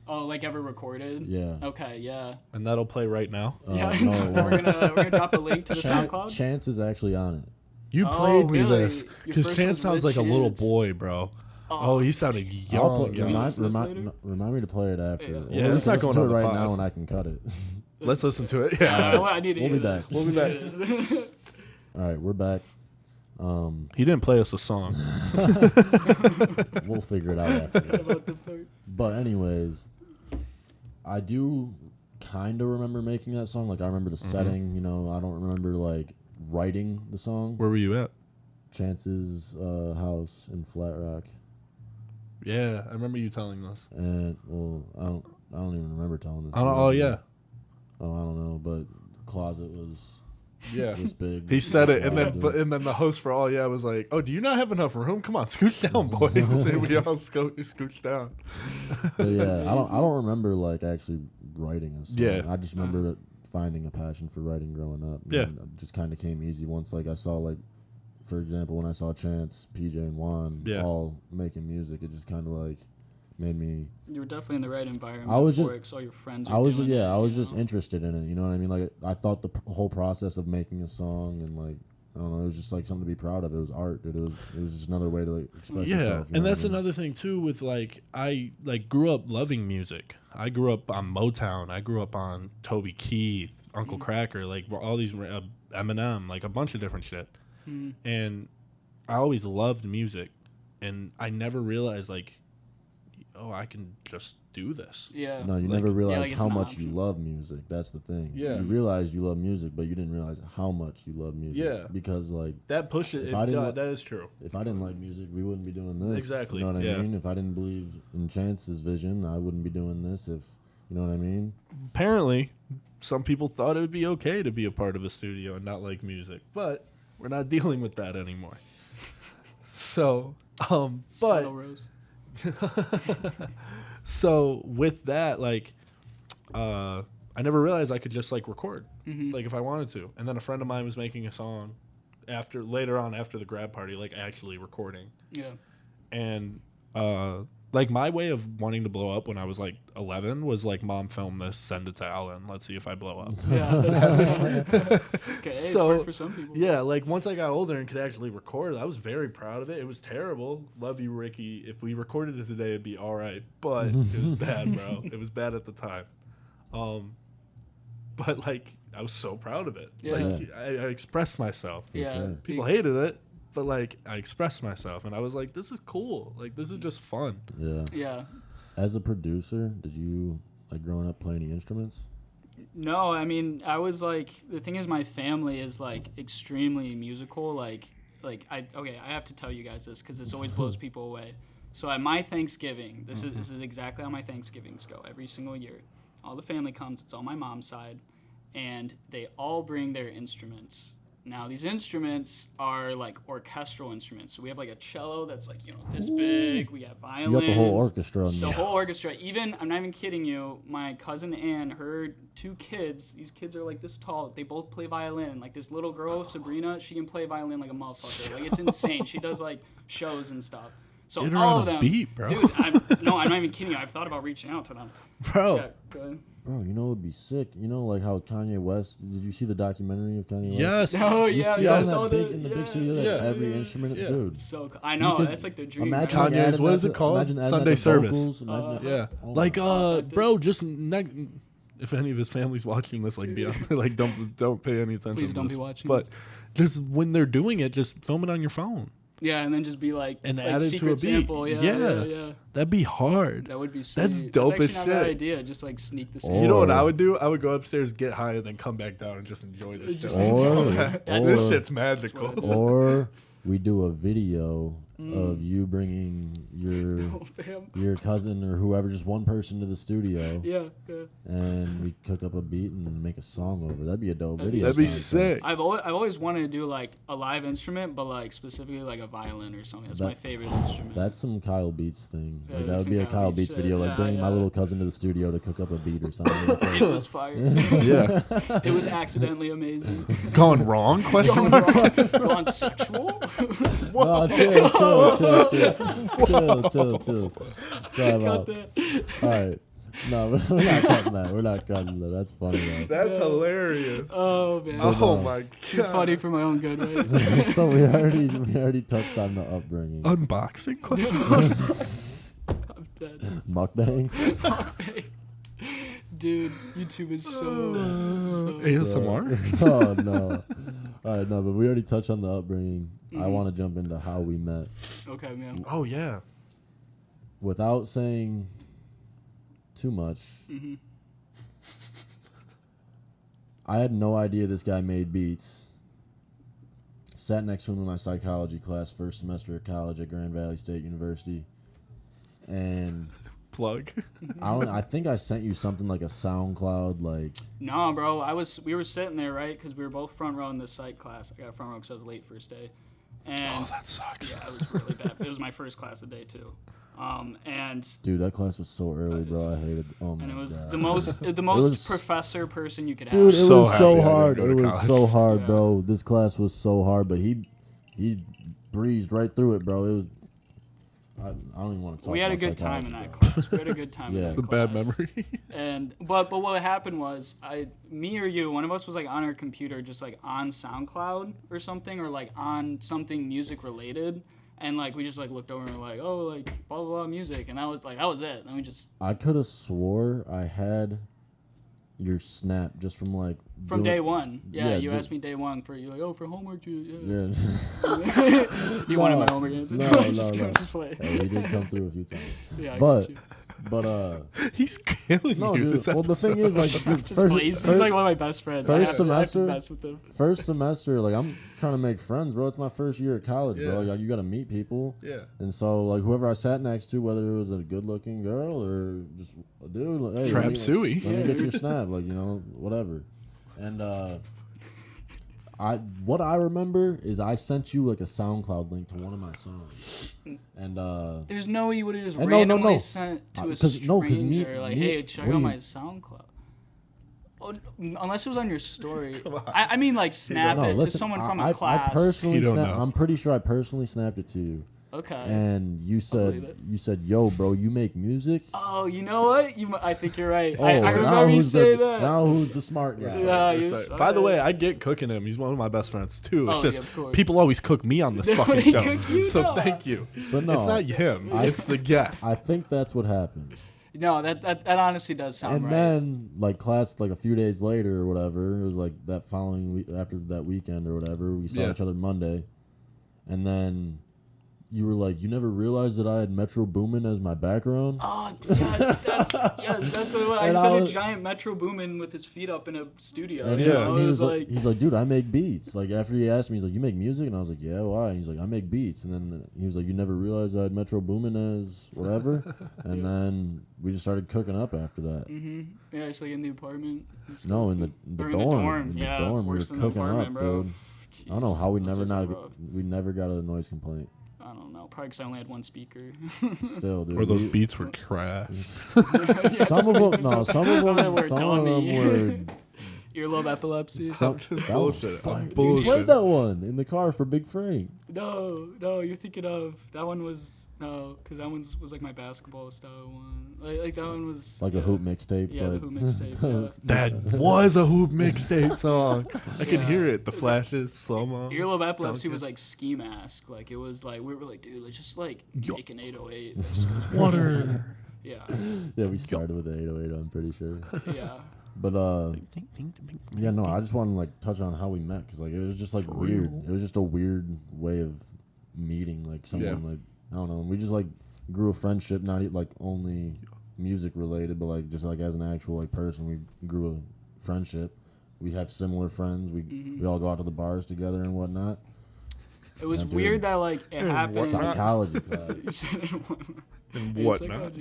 Like ever recorded? Yeah. Okay. Yeah. And that'll play right now. Yeah. No, it we're won't. gonna drop a link to the SoundCloud. Chance is actually on it. You Oh, played me really? this Your because first Chance was sounds with like a little Chance. boy, bro. Oh, he sounded I'll young. put, Can we listen to this later? remind me to play it after. Yeah. Or Yeah, we it's can not listen going to on it the right pod. now, and I can cut it. Let's listen to it. Yeah. I need to We'll hear be this. back. We'll be back. All right, we're back. He didn't play us a song. We'll figure it out after this. About the part. But anyways, I do kind of remember making that song. Like I remember the setting. You know, I don't remember like writing the song. Where were you at? Chance's house in Flat Rock, Yeah, I remember you telling us. and well, I don't even remember telling this. Oh yeah. Oh, I don't know, but closet was Yeah. this big. He said it, and That's then what I and then the host for All Yeah was like, "Oh, do you not have enough room? Come on, scooch down, boys." And we all scooch down. But yeah, I don't remember like actually writing a song. Yeah. I just remember finding a passion for writing growing up. Yeah. And it just kind of came easy once like I saw like, for example, when I saw Chance, PJ, and Juan all making music, it just kind of like made me. You were definitely in the right environment. I was for just- it, 'cause all your friends. I was doing it, I was you just know? interested in it. You know what I mean? Like I thought the whole process of making a song and like. I don't know. It was just like something to be proud of. It was art. It was just another way to like express Yeah, yourself. you know and what that's I mean? another thing too. With like, I like grew up loving music. I grew up on Motown. I grew up on Toby Keith, Uncle Cracker, like all these Eminem, like a bunch of different shit. And I always loved music, and I never realized like, oh, I can just do this. Yeah. No, you Like- never Yeah, realize like it's how an much you option. love music. That's the thing. Yeah. You realize you love music, but you didn't realize how much you love music. Yeah. Because like That push it. If I didn't That is true. if I didn't like music, we wouldn't be doing this. Exactly, You know what yeah. I mean? If I didn't believe in Chance's vision, I wouldn't be doing this. If you know what I mean? Apparently, some people thought it would be okay to be a part of a studio and not like music, but we're not dealing with that anymore. So, but Subtle roast. so with that, like, I never realized I could just like record, like if I wanted to. And then a friend of mine was making a song later on after the grad party, like actually recording. Yeah. And like my way of wanting to blow up when I was like 11 was like, Mom, film this, send it to Alan, let's see if I blow up. Yeah, that's okay, it's worked for some people. Yeah, like once I got older and could actually record, I was very proud of it. It was terrible. Love you, Ricky. If we recorded it today, it'd be all right. But it was bad, bro. It was bad at the time. But like I was so proud of it. Yeah. Like I expressed myself. Yeah. sure. People hated it, but like I expressed myself, and I was like, this is cool. Like this is just fun. Yeah. Yeah. As a producer, did you like growing up play any instruments? No, I mean, I was like, the thing is, my family is like extremely musical. Like I have to tell you guys this because this always blows people away. So at my Thanksgiving, this is exactly how my Thanksgivings go every single year. All the family comes. It's on my mom's side, and they all bring their instruments. Now, these instruments are like orchestral instruments. So we have like a cello that's like, this big. We have violins. You got the whole orchestra on The there. whole orchestra. Even, I'm not even kidding you, my cousin Ann, her 2 kids, these kids are like this tall. They both play violin. Like this little girl, Sabrina, she can play violin like a motherfucker. Like it's insane. She does like shows and stuff. So Get her all on of a them, beat, bro. Dude, I'm not even kidding you. I've thought about reaching out to them. Bro. Yeah, go ahead. Bro, you know it would be sick. You know, like how Kanye West. Did you see the documentary of Kanye West? Yes. Oh You yeah, see yeah. all I in saw that that. in the big Yeah, studio, yeah, every yeah, instrument, yeah. dude. So cool. I know could that's like the dream. Imagine right? Kanye's, adding what that is it to- called? imagine adding Sunday that to service. vocals, imagine- Yeah. oh Like my bro, just if any of his family's watching this, like be on, like don't pay any attention. Please to don't this. be watching But this. just when they're doing it, just film it on your phone Yeah, and then just be like, and like add it to secret a beat. sample. Yeah. That'd be hard. That would be sweet. That's dope That's as actually not a bad shit. idea. Just like sneak the Oh. sample. You know what I would do? I would go upstairs, get high, and then come back down and just enjoy this Just shit. Or, That's This or, shit's magical. That's or we do a video of you bringing Oh, fam. your cousin or whoever, just one person to the studio, Yeah. and we cook up a beat and make a song over. That'd be a dope video. That'd be concept. sick. I've always wanted to do like a live instrument, but like specifically like a violin or something. That's my favorite instrument. That's some Kyle Beats thing. Yeah, Like, that that's would be a some Kyle Kyle Beats Beats shit. video, like Yeah, bringing my yeah. little cousin to the studio to cook up a beat or something. It's like, It was fire. Yeah. It was accidentally amazing. Gone wrong? Question Gone mark. wrong. Gone sexual. no, chill. Cut All that. right. No, we're not cutting that. We're not cutting that. That's funny, though. That's hilarious. Oh man. Oh my god. Too funny for my own good, right? So we already touched on the upbringing. Unboxing question. I'm dead. Mukbang? Dude, YouTube is so ASMR. Oh, no. All right, no, but we already touched on the upbringing. I Mhm. want to jump into how we met. Okay, man. Oh yeah. Without saying too much, Mhm. I had no idea this guy made beats. Sat next to him in my psychology class, first semester of college at Grand Valley State University. And Plug. I think I sent you something like a SoundCloud, like, No, bro. We were sitting there, right? Because we were both front row in this psych class. I got front row because I was late first day. And Oh, that sucks. yeah, it was really bad. It was my first class of the day too. And dude, that class was so early, bro. I hated. Oh my and it was god. the most was- professor person you could have. Dude, it So was happy I so didn't hard. go to It was college. so hard, Yeah. bro. This class was so hard, but he breezed right through it, bro. It was. I don't even want to talk. We had a about good time in psychology, that bro. class. We had a good time Yeah. in that The class. bad memory. And but what happened was me or you, one of us was like on our computer, just like on SoundCloud or something, or like on something music related, and like we just like looked over and were like, oh, like blah blah blah music, and that was it. And we just I could have swore I had your snap just from like from doing- day one. Yeah, Yeah, you ju- asked me day one for you like, oh, for homework, yeah. Yeah. You wanted my homework answer? No, just, no. just play. Hey, he did come through a few times, Yeah, I but got you. but He's killing no, you. dude. This Well, the thing is, like, dude, Just plays. He's like one of my best friends. first I have to semester- mess with him. first semester, like, I'm trying to make friends, bro. It's my first year at college, bro. Yeah. Like, you got to meet people. Yeah. And so, like, whoever I sat next to, whether it was a good-looking girl or just a dude, like, hey, TrapSuey. let me Yeah. get your snap, like, whatever. And what I remember is I sent you like a SoundCloud link to one of my songs, and There's no way you would have just And no, randomly no. sent to a 'Cause- stranger no, 'cause me- like, me- hey, check what do out you- my SoundCloud. unless it was on your story. I mean, like, snap it to someone from a class. I personally I'm pretty sure I personally snapped it to you. Okay. And you said, yo, bro, you make music? Oh, you know what? I think you're right. Oh, I remember you saying that. Now who's the smart guy? Yeah, By the way, I get cooking him. He's one of my best friends, too. It's just of course. people always cook me on this fucking show. So thank you. But no, it's not him. It's the guest. I think that's what happened. No, that honestly does sound right. And then, like, class, like, a few days later or whatever, it was, like, that following week, after that weekend or whatever, we saw each other Monday. And then you were like, you never realized that I had Metro Boomin as my background? Oh, yes, that's what it was. I just had a giant Metro Boomin with his feet up in a studio. And and he was like, he's like, dude, I make beats. Like, after he asked me, he's like, you make music? And I was like, yeah, why? And he's like, I make beats. And then he was like, you never realized I had Metro Boomin as whatever? And then we just started cooking up after that. Mm-hmm. Yeah, it's like in the apartment. No, in the dorm. In the dorm, we were cooking up, bro. dude. Jeez, I don't know how we never got a noise complaint. I don't know. Probably because I only had one speaker. Still, dude. Or those beats were trash. Some of them were earlobe epilepsy. Bullshit. Dude, played that one in the car for Big Frank. No, you're thinking of that one was because that one was like my basketball style one. Like that one was like a hoop mixtape. Yeah, the hoop mixtape. That was a hoop mixtape song. I could hear it. The flashes, slow mo. Earlobe epilepsy was like ski mask. Like it was like we were like, dude, let's just like make an 808. Water. Yeah. Yeah, we started with the 808. I'm pretty sure. Yeah. But yeah, no, I just want to like touch on how we met because like it was just like weird. It was just a weird way of meeting like someone like I don't know. And we just like grew a friendship, not like only music related, but like just like as an actual like person, we grew a friendship. We have similar friends. We all go out to the bars together and whatnot. It was weird that like it happened. Psychology class. And whatnot.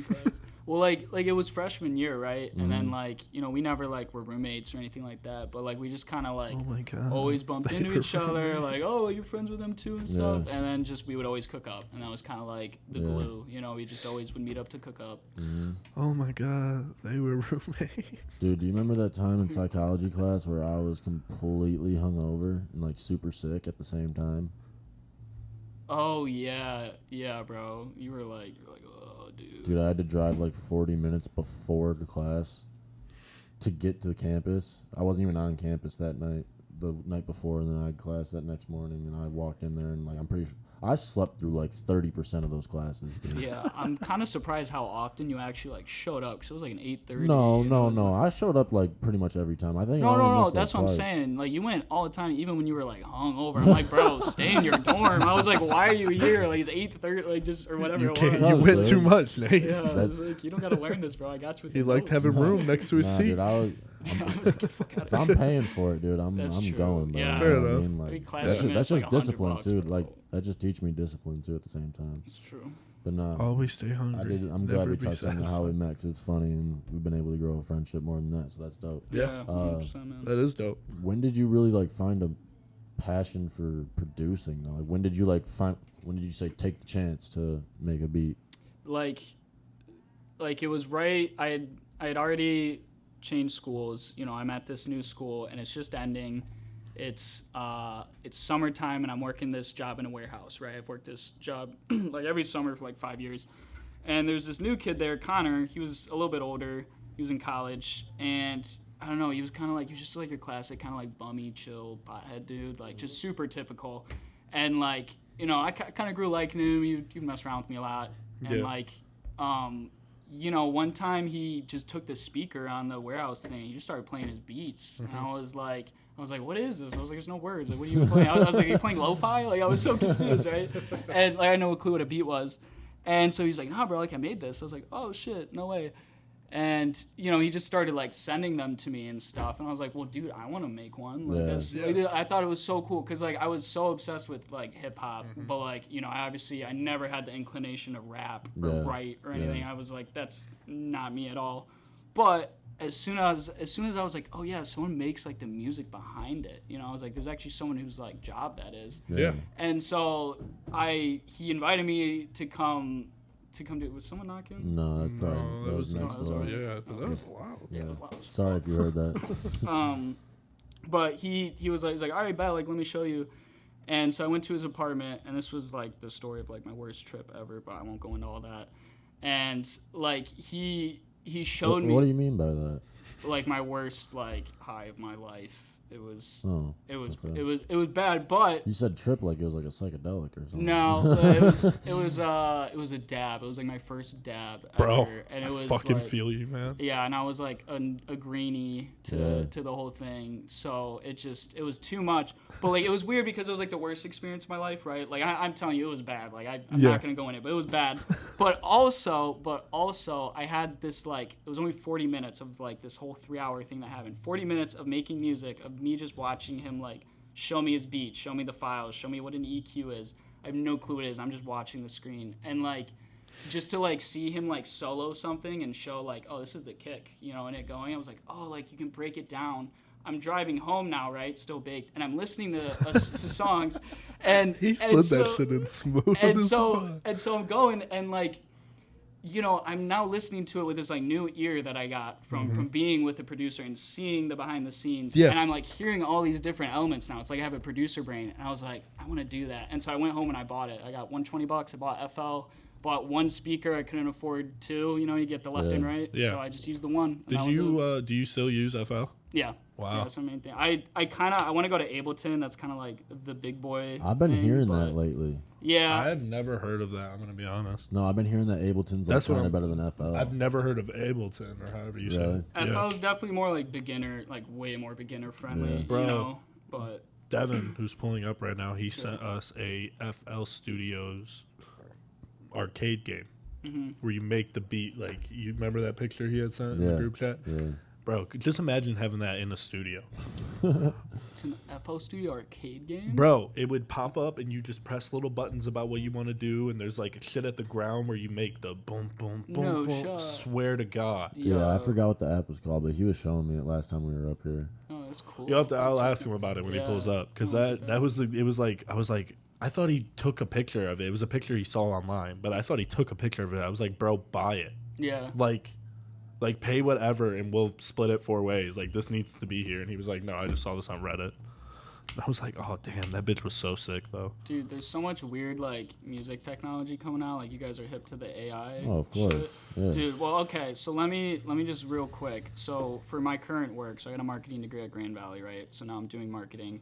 Well, like it was freshman year, right? And then like we never like were roommates or anything like that, but like we just kind of like always bumped into each other, like you're friends with them too and stuff, and then just we would always cook up, and that was kind of like the glue, we just always would meet up to cook up. Oh my god, they were roommates. Dude, do you remember that time in psychology class where I was completely hungover and like super sick at the same time? Oh yeah, bro. You were like, oh, dude. Dude, I had to drive like 40 minutes before the class to get to campus. I wasn't even on campus that night, the night before, and then I had class that next morning, and I walked in there, and like I'm pretty sure I slept through like 30% of those classes. Dude. Yeah, I'm kind of surprised how often you actually like showed up because it was like an 8:30. No. I showed up like pretty much every time. I think. No. That's what I'm saying. Like you went all the time, even when you were like hungover. I'm like, bro, stay in your dorm. I was like, why are you here? Like it's 8:30, like just or whatever. You went too much, Nate. Yeah, I was like, you don't gotta learn this, bro. I got you. With he liked having room next to his seat. Dude, if I'm paying for it, dude, I'm going, bro. Yeah. Fair enough. I mean, like, that's just discipline too. Like that just teach me discipline too at the same time. It's true. But no, always stay hungry. I'm glad we touched on how we met because it's funny and we've been able to grow a friendship more than that. So that's dope. Yeah, that is dope. When did you really like find a passion for producing? Though? Like when did you like find? When did you say take the chance to make a beat? Like it was right. I had already changed schools. I'm at this new school and it's just ending. It's summertime and I'm working this job in a warehouse, right? I've worked this job like every summer for like 5 years. And there's this new kid there, Connor. He was a little bit older. He was in college. And I don't know, he was just like your classic kind of like bummy, chill, pothead dude, like just super typical. And like, I kind of grew liking him. He'd mess around with me a lot. And like, one time he just took the speaker on the warehouse thing. He just started playing his beats. And I was like, what is this? I was like, there's no words. Like, what are you playing? I was like, are you playing lo-fi? Like, I was so confused, right? And like, I had no clue what a beat was. And so he's like, nah, bro, like I made this. I was like, oh shit, no way. And he just started like sending them to me and stuff. And I was like, well, dude, I want to make one. Like this. Like, I thought it was so cool because like I was so obsessed with like hip hop, but like I never had the inclination to rap or write or anything. I was like, that's not me at all. But as soon as I was like, oh yeah, someone makes like the music behind it, I was like, there's actually someone whose like job that is. Yeah. And so he invited me to come to come to. Was someone knocking? No, that's probably No, that was no, next that was door. yeah, but that was loud. Yeah, it was loud. Sorry if you heard that. But he was like, all right, bet, like, let me show you. And so I went to his apartment, and this was like the story of like my worst trip ever, but I won't go into all that. And like he showed me. What do you mean by that? Like my worst like high of my life. It was okay. it was bad, but You said trip like it was like a psychedelic or something. no, it was a dab. It was like my first dab Bro, ever, and it was fucking like, feel you, man. yeah, and I was like a greenie to the whole thing, so it was too much. But like it was weird because it was like the worst experience of my life, right? Like I'm telling you, it was bad. Like I'm not gonna go in it, but it was bad. but also I had this like it was only 40 minutes of like this whole 3-hour thing that happened. 40 minutes of making music, of me just watching him like show me his beat, show me the files, show me what an EQ is. I have no clue what it is. I'm just watching the screen, and like just to like see him like solo something and show like, oh, this is the kick, you know, and it going. I was like, oh, like you can break it down. I'm driving home now, right? Still baked, and I'm listening to songs, and He said that shit in smooth. And so I'm going, and like, you know, I'm now listening to it with this like new ear that I got from being with the producer and seeing the behind the scenes. Yeah. And I'm like hearing all these different elements now. It's like I have a producer brain, and I was like, I want to do that. And so I went home and I bought it. I got $120. I bought FL. Bought one speaker. I couldn't afford two. You know, you get the left and right. Yeah. So I just used the one. Did you do you still use FL? Yeah. Wow. Yeah, that's my main thing. I want to go to Ableton. That's kind of like the big boy. I've been thing, hearing but that lately. Yeah. I have never heard of that. I'm gonna be honest. No, I've been hearing that Ableton's like That's what kind of I'm- better than FL. I've never heard of Ableton or however you say it. FL is definitely more like beginner, like way more beginner friendly. Yeah. Bro. You know, but Devin, who's pulling up right now, he sent us a FL Studios arcade game where you make the beat. Like, you remember that picture he had sent in the group chat? Yeah. Bro, just imagine having that in a studio. it's an FL Studio arcade game. Bro, it would pop up and you just press little buttons about what you want to do, and there's like shit at the ground where you make the boom, boom, boom, No boom. shot. Swear to God. Yeah, I forgot what the app was called, but he was showing me it last time we were up here. Oh, that's cool. I'll ask him about it when he pulls up, because it was like, I was like, I thought he took a picture of it. It was a picture he saw online, but I thought he took a picture of it. I was like, bro, buy it. Yeah. Like pay whatever and we'll split it 4 ways. Like, this needs to be here. And he was like, no, I just saw this on Reddit. I was like, oh damn, that bitch was so sick though. Dude, there's so much weird like music technology coming out. Like, you guys are hip to the AI. Oh, of course. Shit. Yeah. Dude, well, okay. So let me just real quick. So for my current work, so I got a marketing degree at Grand Valley, right? So now I'm doing marketing.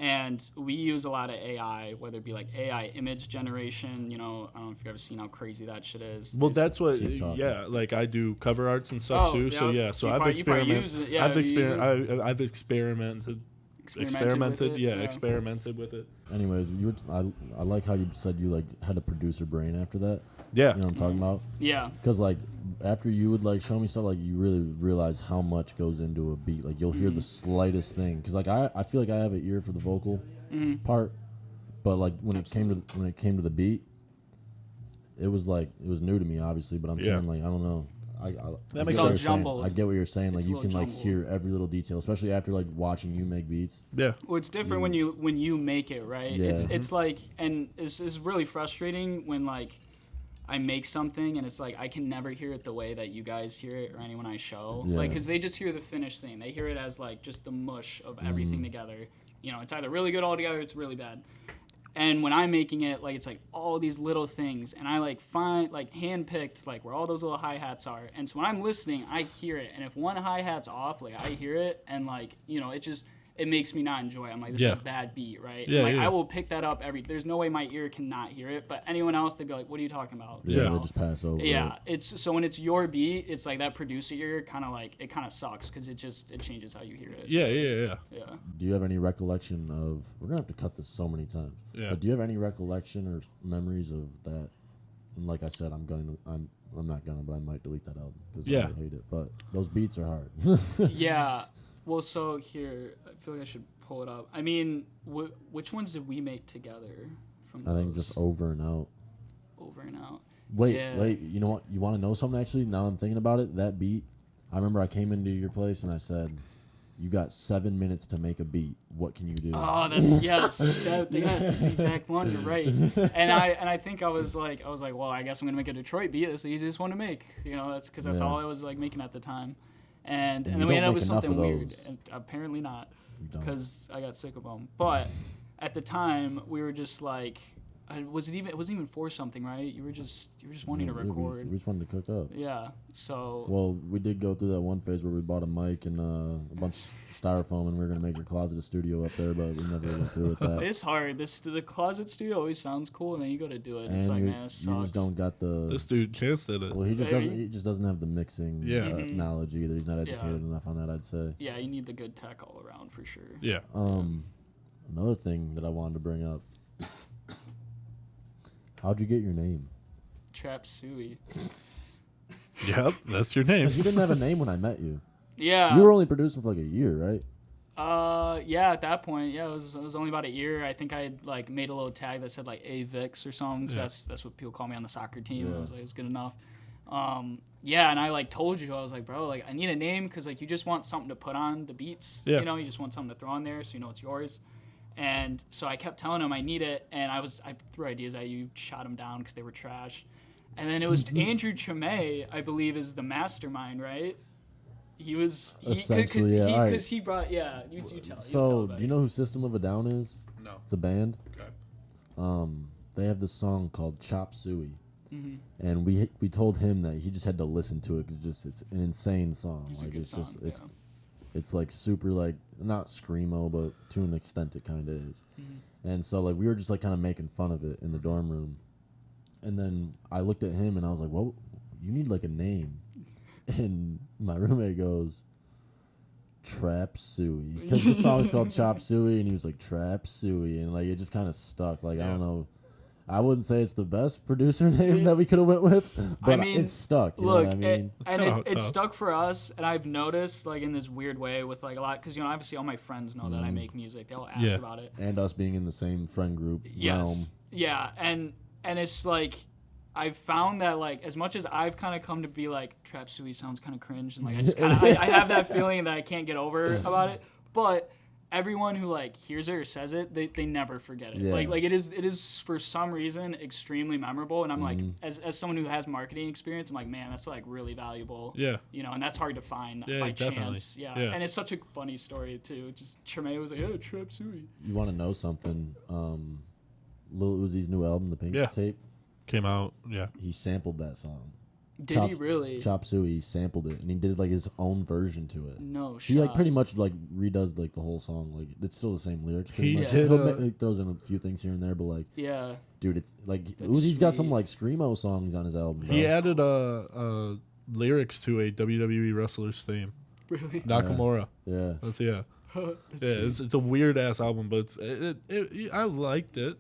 And we use a lot of AI, whether it be like AI image generation. You know, I don't know if you've ever seen how crazy that shit is. Well, that's what, Keep talking. yeah. Like, I do cover arts and stuff too. So yeah, so I've experimented. I've experimented. Experimented with it. Anyways, I like how you said you like had a producer brain after that. Yeah. You know what I'm talking about? Yeah. Because like after you would like show me stuff, like you really realize how much goes into a beat. Like you'll hear the slightest thing. Because like I feel like I have an ear for the vocal part, but like when it came to the beat, it was new to me obviously. But I'm saying like I don't know. That I makes get what sense. you're saying. Jumbled. I get what you're saying. Like It's a you little can like jumbled. hear every little detail, especially after like watching you make beats. Yeah. Well, it's different when you make it, right? Yeah. It's like, and it's really frustrating when like I make something and it's like I can never hear it the way that you guys hear it or anyone I show. Yeah. Like, because they just hear the finished thing. They hear it as like just the mush of everything together. You know, it's either really good all together, or it's really bad. And when I'm making it, like, it's like all these little things, and I like find like handpicked like where all those little hi-hats are. And so when I'm listening, I hear it, and if one hi-hat's off, like I hear it, and like, you know, it makes me not enjoy it. I'm like, this is a bad beat, right? Yeah, and, like, yeah. I will pick that up there's no way my ear cannot hear it, but anyone else, they'd be like, what are you talking about? Yeah, You they know? just pass over. Yeah, it. it's so when it's your beat, it's like that producer ear kind of sucks because it changes how you hear it. Yeah. Yeah. Do you have any recollection of? We're gonna have to cut this so many times. Yeah. But do you have any recollection or memories of that? And like I said, I'm not gonna, but I might delete that album because Yeah. I hate it. But those beats are hard. Yeah. Well, so here, I feel like I should pull it up. I mean, which ones did we make together? From I think those? just over and out. Over and out. Wait. You know what? You want to know something? Actually, now I'm thinking about it. That beat. I remember I came into your place and I said, you got 7 minutes to make a beat. What can you do? Oh, that's yes, that's the exact one. You're right. And I think I was like, well, I guess I'm gonna make a Detroit beat. That's the easiest one to make. You know, that's because that's all I was like making at the time. And then we ended up with something weird. And apparently not, because I got sick of them. But at the time, we were just like, it wasn't even for something, right? You were just wanting to record. We just wanted to cook up. Yeah. So. Well, we did go through that one phase where we bought a mic and a bunch of styrofoam, and we were gonna make your closet a studio up there, but we never went through with that. It's hard. The closet studio always sounds cool, and then you go to do it, and it's like, man, it sucks. You just don't got the. This dude Chance did it. Well, he just doesn't have the mixing knowledge either. He's not educated enough on that, I'd say. Yeah, you need the good tech all around for sure. Yeah. Another thing that I wanted to bring up. How'd you get your name? TrapSuey. Yep, that's your name. You didn't have a name when I met you. Yeah. You were only producing for like a year, right? Yeah, at that point, it was only about a year. I think I had like made a little tag that said like AVIX or something. So that's what people call me on the soccer team. I was like, it's good enough. Yeah, and I like told you, I was like, bro, like I need a name because like you just want something to put on the beats. Yeah. You know, you just want something to throw on there so you know it's yours. And so I kept telling him I need it, and I threw ideas at you, shot them down because they were trash. And then it was Andrew Chimay, I believe, is the mastermind, right? Essentially, because he brought, you tell. So, do you know who System of a Down is? No. It's a band. Okay. They have this song called TrapSuey. And we told him that he just had to listen to it because it's an insane song. It's like super like not screamo, but to an extent it kind of is. And so like we were just like kind of making fun of it in the dorm room. And then I looked at him and I was like, "Well, you need like a name." And my roommate goes, TrapSuey, because the song's called Chop Suey, and he was like TrapSuey, and like it just kind of stuck. Like I don't know. I wouldn't say it's the best producer name that we could have went with, but I mean, it stuck. You know what I mean? It stuck for us, and I've noticed, like, in this weird way with, like, a lot, because, you know, obviously all my friends know that I make music. They all ask about it. And us being in the same friend group realm. Yeah, and it's, like, I've found that, like, as much as I've kind of come to be, like, TrapSuey sounds kind of cringe, and, like, I just kind of, I have that feeling that I can't get over about it, but everyone who like hears it or says it, they never forget it. Like it is for some reason extremely memorable, and I'm like, as someone who has marketing experience, I'm like, man, that's like really valuable. Yeah. You know, and that's hard to find by chance. Yeah. And it's such a funny story too. Just Tremaine was like, oh, TrapSuey. You want to know something? Lil Uzi's new album, The Pink Tape, came out. Yeah. He sampled that song. Did he really? Chop Suey sampled it, and he did like his own version to it. No shot. He like pretty much like redoes like the whole song. Like it's still the same lyrics. He throws in a few things here and there, but like dude, it's like That's Uzi's got sweet. some like screamo songs on his album. Bro. He added lyrics to a WWE wrestler's theme. Really? Nakamura. Yeah. That's it's a weird ass album, but I liked it.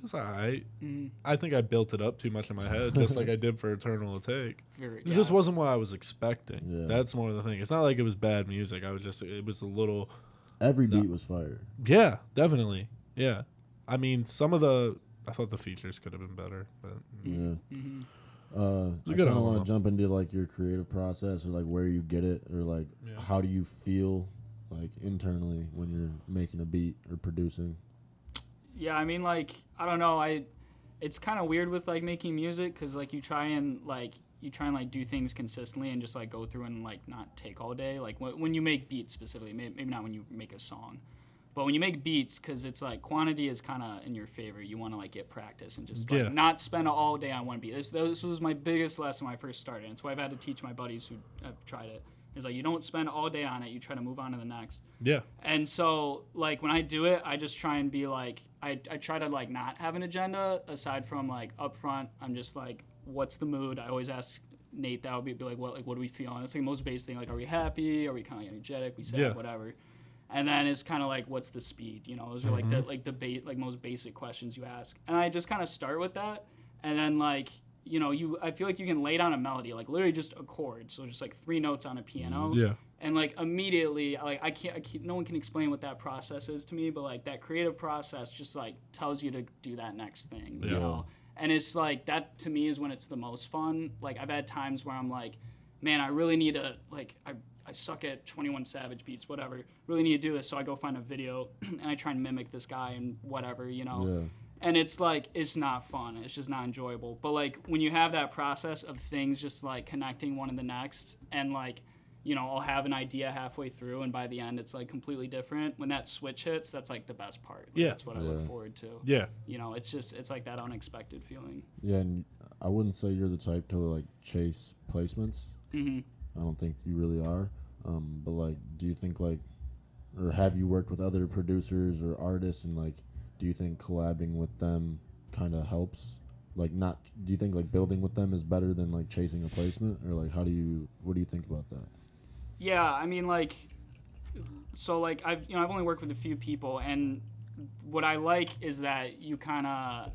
It's alright. I think I built it up too much in my head, just like I did for Eternal Take. It just wasn't what I was expecting. Yeah. That's more the thing. It's not like it was bad music. It was a little. Every beat was fire. Yeah, definitely. Yeah, I mean, I thought the features could have been better, but I kind of want to jump into like your creative process, or like where you get it, or like how do you feel like internally when you're making a beat or producing. Yeah, I mean, like, I don't know. It's kind of weird with, like, making music because, like, you try and do things consistently and just, like, go through and, like, not take all day. Like, when you make beats specifically, maybe not when you make a song. But when you make beats, because it's, like, quantity is kind of in your favor. You want to, like, get practice and just, like, not spend all day on one beat. This was my biggest lesson when I first started. And it's why I've had to teach my buddies who have tried it. It's like you don't spend all day on it. You try to move on to the next. Yeah. And so, like, when I do it, I just try and be, like, I try to, like, not have an agenda aside from, like, up front. I'm just, like, what's the mood? I always ask Nate that. I'll be like, what do we feel? And it's, like, the most basic thing. Like, are we happy? Are we kind of energetic? We sad, whatever. And then it's kind of, like, what's the speed? You know, those are, like, the most basic questions you ask. And I just kind of start with that. And then, like, you know, I feel like you can lay down a melody, like literally just a chord, so just like 3 notes on a piano. Yeah. And like immediately, like I can't, no one can explain what that process is to me, but like that creative process just like tells you to do that next thing, you know? And it's like that to me is when it's the most fun. Like I've had times where I'm like, man, I really need to like, I I suck at 21 Savage beats, whatever. Really need to do this, so I go find a video and I try and mimic this guy and whatever, you know. Yeah. And it's like, it's not fun. It's just not enjoyable. But like when you have that process of things just like connecting one to the next, and like, you know, I'll have an idea halfway through, and by the end it's like completely different. When that switch hits, that's like the best part. Like, that's what I look forward to. Yeah. You know, it's like that unexpected feeling. Yeah, and I wouldn't say you're the type to like chase placements. Mm-hmm. I don't think you really are. But like, do you think like, or have you worked with other producers or artists, and like, do you think collabing with them kind of helps? Like, not, do you think like building with them is better than like chasing a placement, or like what do you think about that? Yeah, I mean, like, so like I've only worked with a few people, and what I like is that you kind of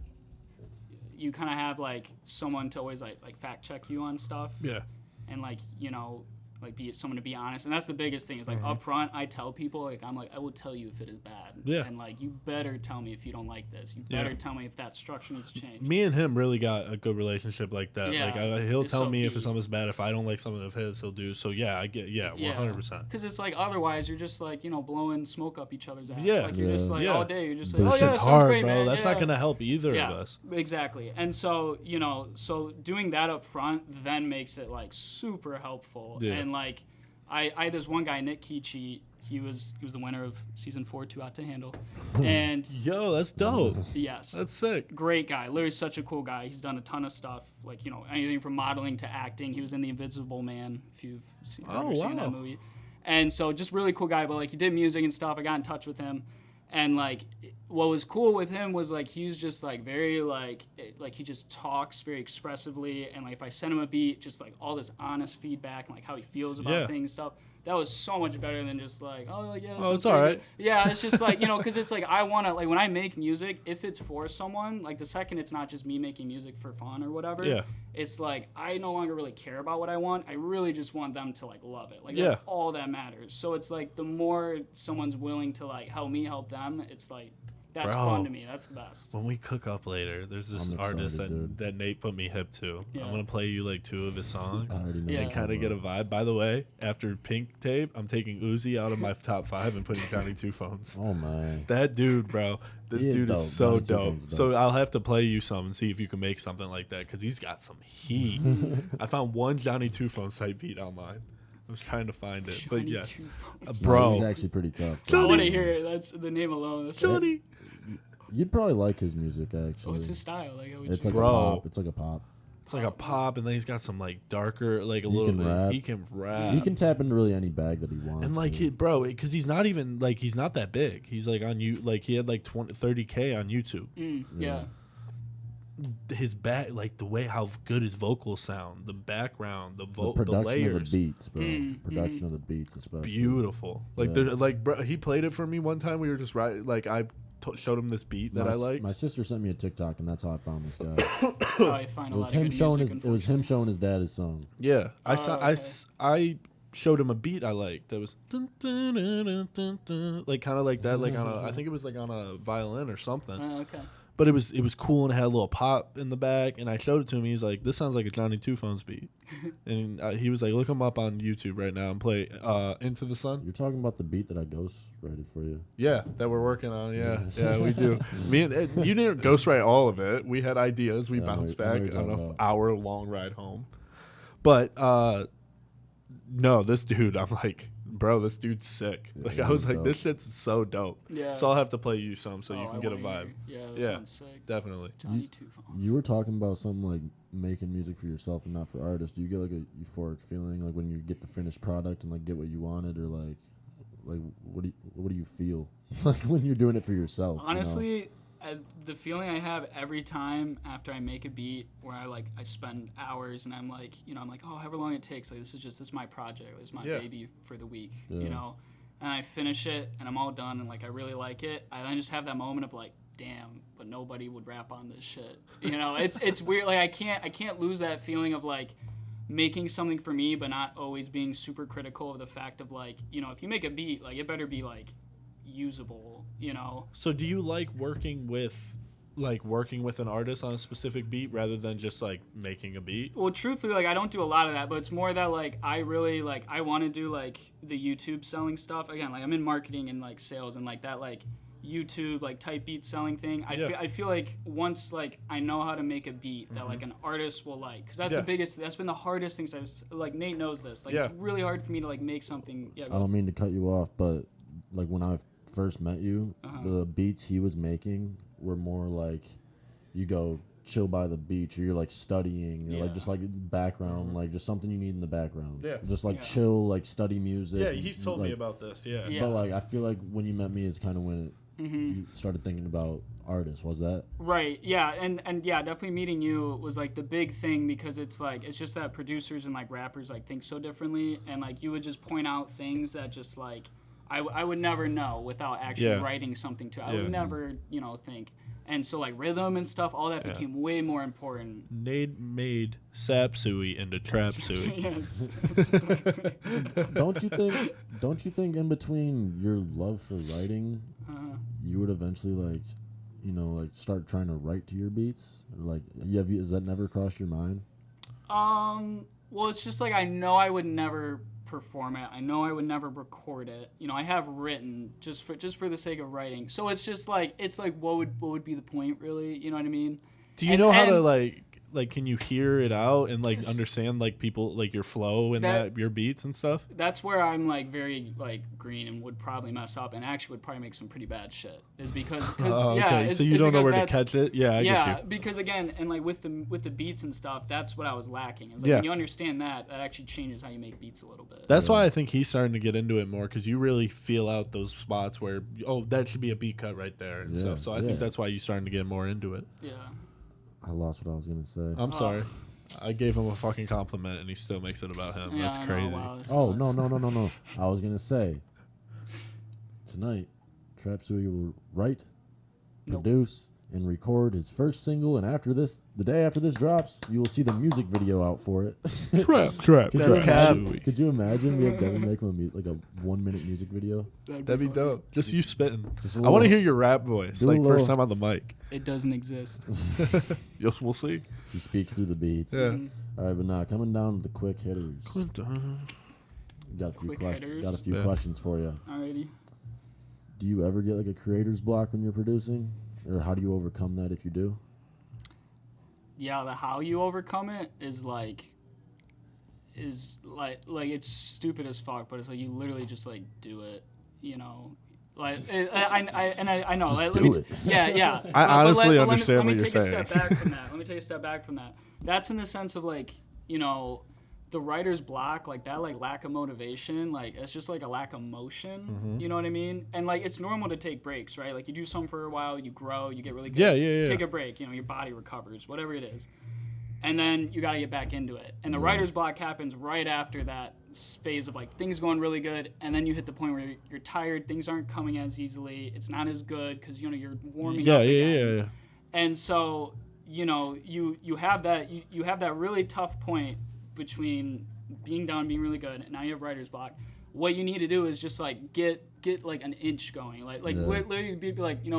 have like someone to always like fact check you on stuff. Yeah. And like, you know, like be someone to be honest, and that's the biggest thing is like up front I tell people, like, I'm like, I will tell you if it is bad. Yeah. And like, you better tell me if you don't like this. You better tell me if that structure needs to change. Me and him really got a good relationship like that. Yeah, Like he'll it's tell so me if key. something's bad. If I don't like something of his, he'll do. So yeah, I get 100%. Because it's like otherwise you're just like, you know, blowing smoke up each other's ass. Yeah. Like you're just like all day you're just like, But oh it's yeah, It's sounds hard, great, bro. man. That's yeah. not gonna help either of us. Exactly. And so, you know, so doing that up front then makes it like super helpful. Yeah. And like I had this one guy, Nick Kichi, he was the winner of season 4, Too Hot to Handle. And Yo, that's dope. yes. That's sick. Great guy. Literally such a cool guy. He's done a ton of stuff, like, you know, anything from modeling to acting. He was in The Invisible Man, if you've seen that movie. And so just really cool guy, but like he did music and stuff. I got in touch with him. And like what was cool with him was like he was just like very like he just talks very expressively, and like if I sent him a beat, just like all this honest feedback and like how he feels about things and stuff. That was so much better than just like, oh, like, yeah, Oh, it's all right. Yeah, it's just like, you know, because it's like I want to, like, when I make music, if it's for someone, like the second it's not just me making music for fun or whatever, it's like I no longer really care about what I want. I really just want them to like love it. Like that's all that matters. So it's like the more someone's willing to like help me help them, it's like that's fun to me. That's the best. When we cook up later, there's this I'm artist excited, that Nate put me hip to. Yeah. I'm gonna play you like 2 of his songs I already know. Yeah. and kind of get a vibe. By the way, after Pink Tape, I'm taking Uzi out of my top 5 and putting Johnny Two Phones. Oh my. That dude, bro. This He is dude dope. is so Johnny Two dope. Phones is So dope. I'll have to play you some and see if you can make something like that because he's got some heat. I found one Johnny Two Phones type beat online. I was trying to find it, but Johnny yeah, Two Phones. bro. He's actually pretty tough. I want to hear it. That's the name alone. That's Johnny. You'd probably like his music actually. Oh, it's his style. Like, It's like Bro. a pop. It's like a pop. It's like a pop, and then he's got some like darker, like a He little can bit. rap. He can rap. He can tap into really any bag that he wants. And like to. because he's not even like he's not that big. He's like on you like he had like 30K on YouTube. Yeah. His back, like the way how good his vocals sound, the background, the the production layers, of the beats, bro. Production of the beats, especially. beautiful. Like Yeah. like bro, he played it for me one time. We were just like I showed him this beat that I liked. My sister sent me a TikTok, and that's how I found this guy. That's how I find It a was lot of him good showing music, his. It was him showing his dad his song. Yeah, I saw. okay. I showed him a beat I liked that was dun, dun, dun, dun, dun, dun, like kind of like that, like on a. I think it was like on a violin or something. Okay. But it was cool and it had a little pop in the back. And I showed it to him. He was like, "This sounds like a Johnny Two Phones beat." And he was like, "Look him up on YouTube right now and play Into the Sun." You're talking about the beat that I ghostwrited for you. Yeah, that we're working on. Yeah, we do. Me and you didn't ghostwrite all of it. We had ideas. We Yeah, I know bounced what back you're talking on an about. hour-long ride home. But no, this dude, I'm like, bro, this dude's sick. Yeah, Like I was he's like, dope. this shit's so dope. Yeah. So I'll have to play you some so you Oh, can I get a wanna vibe. hear. Yeah, that Yeah. sounds sick. Definitely. Johnny Two Phones. You were talking about something like making music for yourself and not for artists. Do you get like a euphoric feeling like when you get the finished product and like get what you wanted, or like what do you feel like when you're doing it for yourself? Honestly, the feeling I have every time after I make a beat where I spend hours and I'm like, oh, however long it takes, like this is my project, this is my baby for the week, you know, and I finish it and I'm all done and like I really like it. I then just have that moment of like, damn, but nobody would rap on this shit, you know. It's weird. Like I can't lose that feeling of like making something for me, but not always being super critical of the fact of like, if you make a beat, like it better be like usable, you know. So do you like working with like working with an artist on a specific beat rather than just like making a beat? Well, truthfully, like I don't do a lot of that, but it's more that like I really like I want to do like the YouTube selling stuff. Again, like I'm in marketing and like sales and like that like YouTube like type beat selling thing. I feel like once like I know how to make a beat that like an artist will like, because that's the biggest, that's been the hardest things like Nate knows this. Like it's really hard for me to like make something. Yeah, I don't mean to cut you off, but like when I first met you, the beats he was making were more like you go chill by the beach, or you're like studying, or like just like background, like just something you need in the background. Just like chill, like study music. Yeah, he's told me about this. But like I feel like when you met me is kind of when you started thinking about artists. Was that right? Yeah, and yeah, definitely meeting you was like the big thing, because it's like it's just that producers and like rappers like think so differently, and like you would just point out things that just like I would never know without actually writing something to it. I would never, think. And so, like, rhythm and stuff, all that became way more important. Nate made TrapSuey into TrapSuey. Yes. Don't you think in between your love for writing, you would eventually, like, start trying to write to your beats? Like, has that never crossed your mind? Well, it's just like I know I would never perform it. I know I would never record it. I have written just for the sake of writing. So it's just like what would be the point, really? You know what I mean? Do you know how to like can you hear it out and like understand like people like your flow and that your beats and stuff? That's where I'm like very like green and would probably mess up and actually would probably make some pretty bad shit. Is because okay. So you don't know where to catch it? Yeah, I get you. Because again, and like with the beats and stuff, that's what I was lacking. Is like when you understand that actually changes how you make beats a little bit. That's why I think he's starting to get into it more, because you really feel out those spots where that should be a beat cut right there and stuff. So I think that's why you're starting to get more into it. Yeah. I lost what I was going to say. I'm sorry. I gave him a fucking compliment, and he still makes it about him. Yeah, that's crazy. Wow, no. I was going to say, tonight, TrapSuey will write, produce, and record his first single, and the day after this drops, you will see the music video out for it. Trap. That's cap. Could you imagine we have Devin make him a 1-minute music video? That'd be dope. Just you spitting. I want to hear your rap voice, like first time on the mic. It doesn't exist. We'll see. He speaks through the beats. Yeah. All right, but now coming down to the quick hitters. Got a few questions for you. Alrighty. Do you ever get like a creator's block when you're producing? Or how do you overcome that if you do? Yeah, the how you overcome it is like it's stupid as fuck, but it's like you literally just like do it, Like I know. Just do it. Yeah. I honestly understand what you're saying. Let me take a step back from that. That's in the sense of like, the writer's block, like that, like lack of motivation, like it's just like a lack of motion. You know what I mean? And like it's normal to take breaks, right? Like you do something for a while, you grow, you get really good. Yeah. Take a break, your body recovers, whatever it is, and then you got to get back into it. And the writer's block happens right after that phase of like things going really good, and then you hit the point where you're tired, things aren't coming as easily, it's not as good because you're warming up again. Yeah. And so you have that really tough point between being down, being really good, and now you have writer's block. What you need to do is just like get like an inch going, literally be like, I'm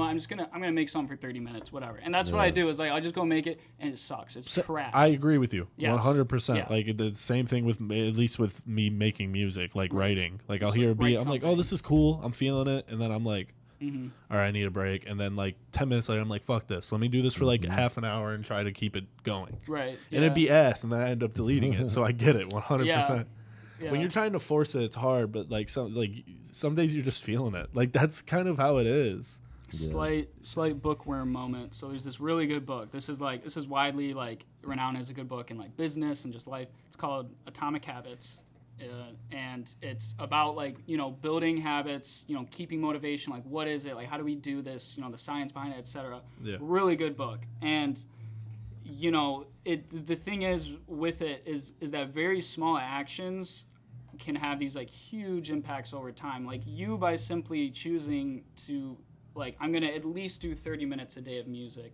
gonna make something for 30 minutes, whatever. And that's what I do is like I'll just go make it, and it sucks. It's trash. I agree with you, 100%. Yeah. Like the same thing with at least with me making music, like writing. Like I'll hear a beat, I'm like, oh, this is cool, I'm feeling it, and then I'm like, all right, I need a break. And then like 10 minutes later, I'm like, fuck this. Let me do this for like half an hour and try to keep it going. Right. And it'd be ass, and then I end up deleting it. So I get it 100%. Yeah. When you're trying to force it, it's hard. But like some days you're just feeling it. Like that's kind of how it is. Slight bookworm moment. So there's this really good book. This is widely like renowned as a good book in like business and just life. It's called Atomic Habits. And it's about like building habits, keeping motivation, like what is it, like how do we do this, the science behind it, etc. Really good book. And the thing is with it is that very small actions can have these like huge impacts over time. Like you, by simply choosing to like I'm gonna at least do 30 minutes a day of music,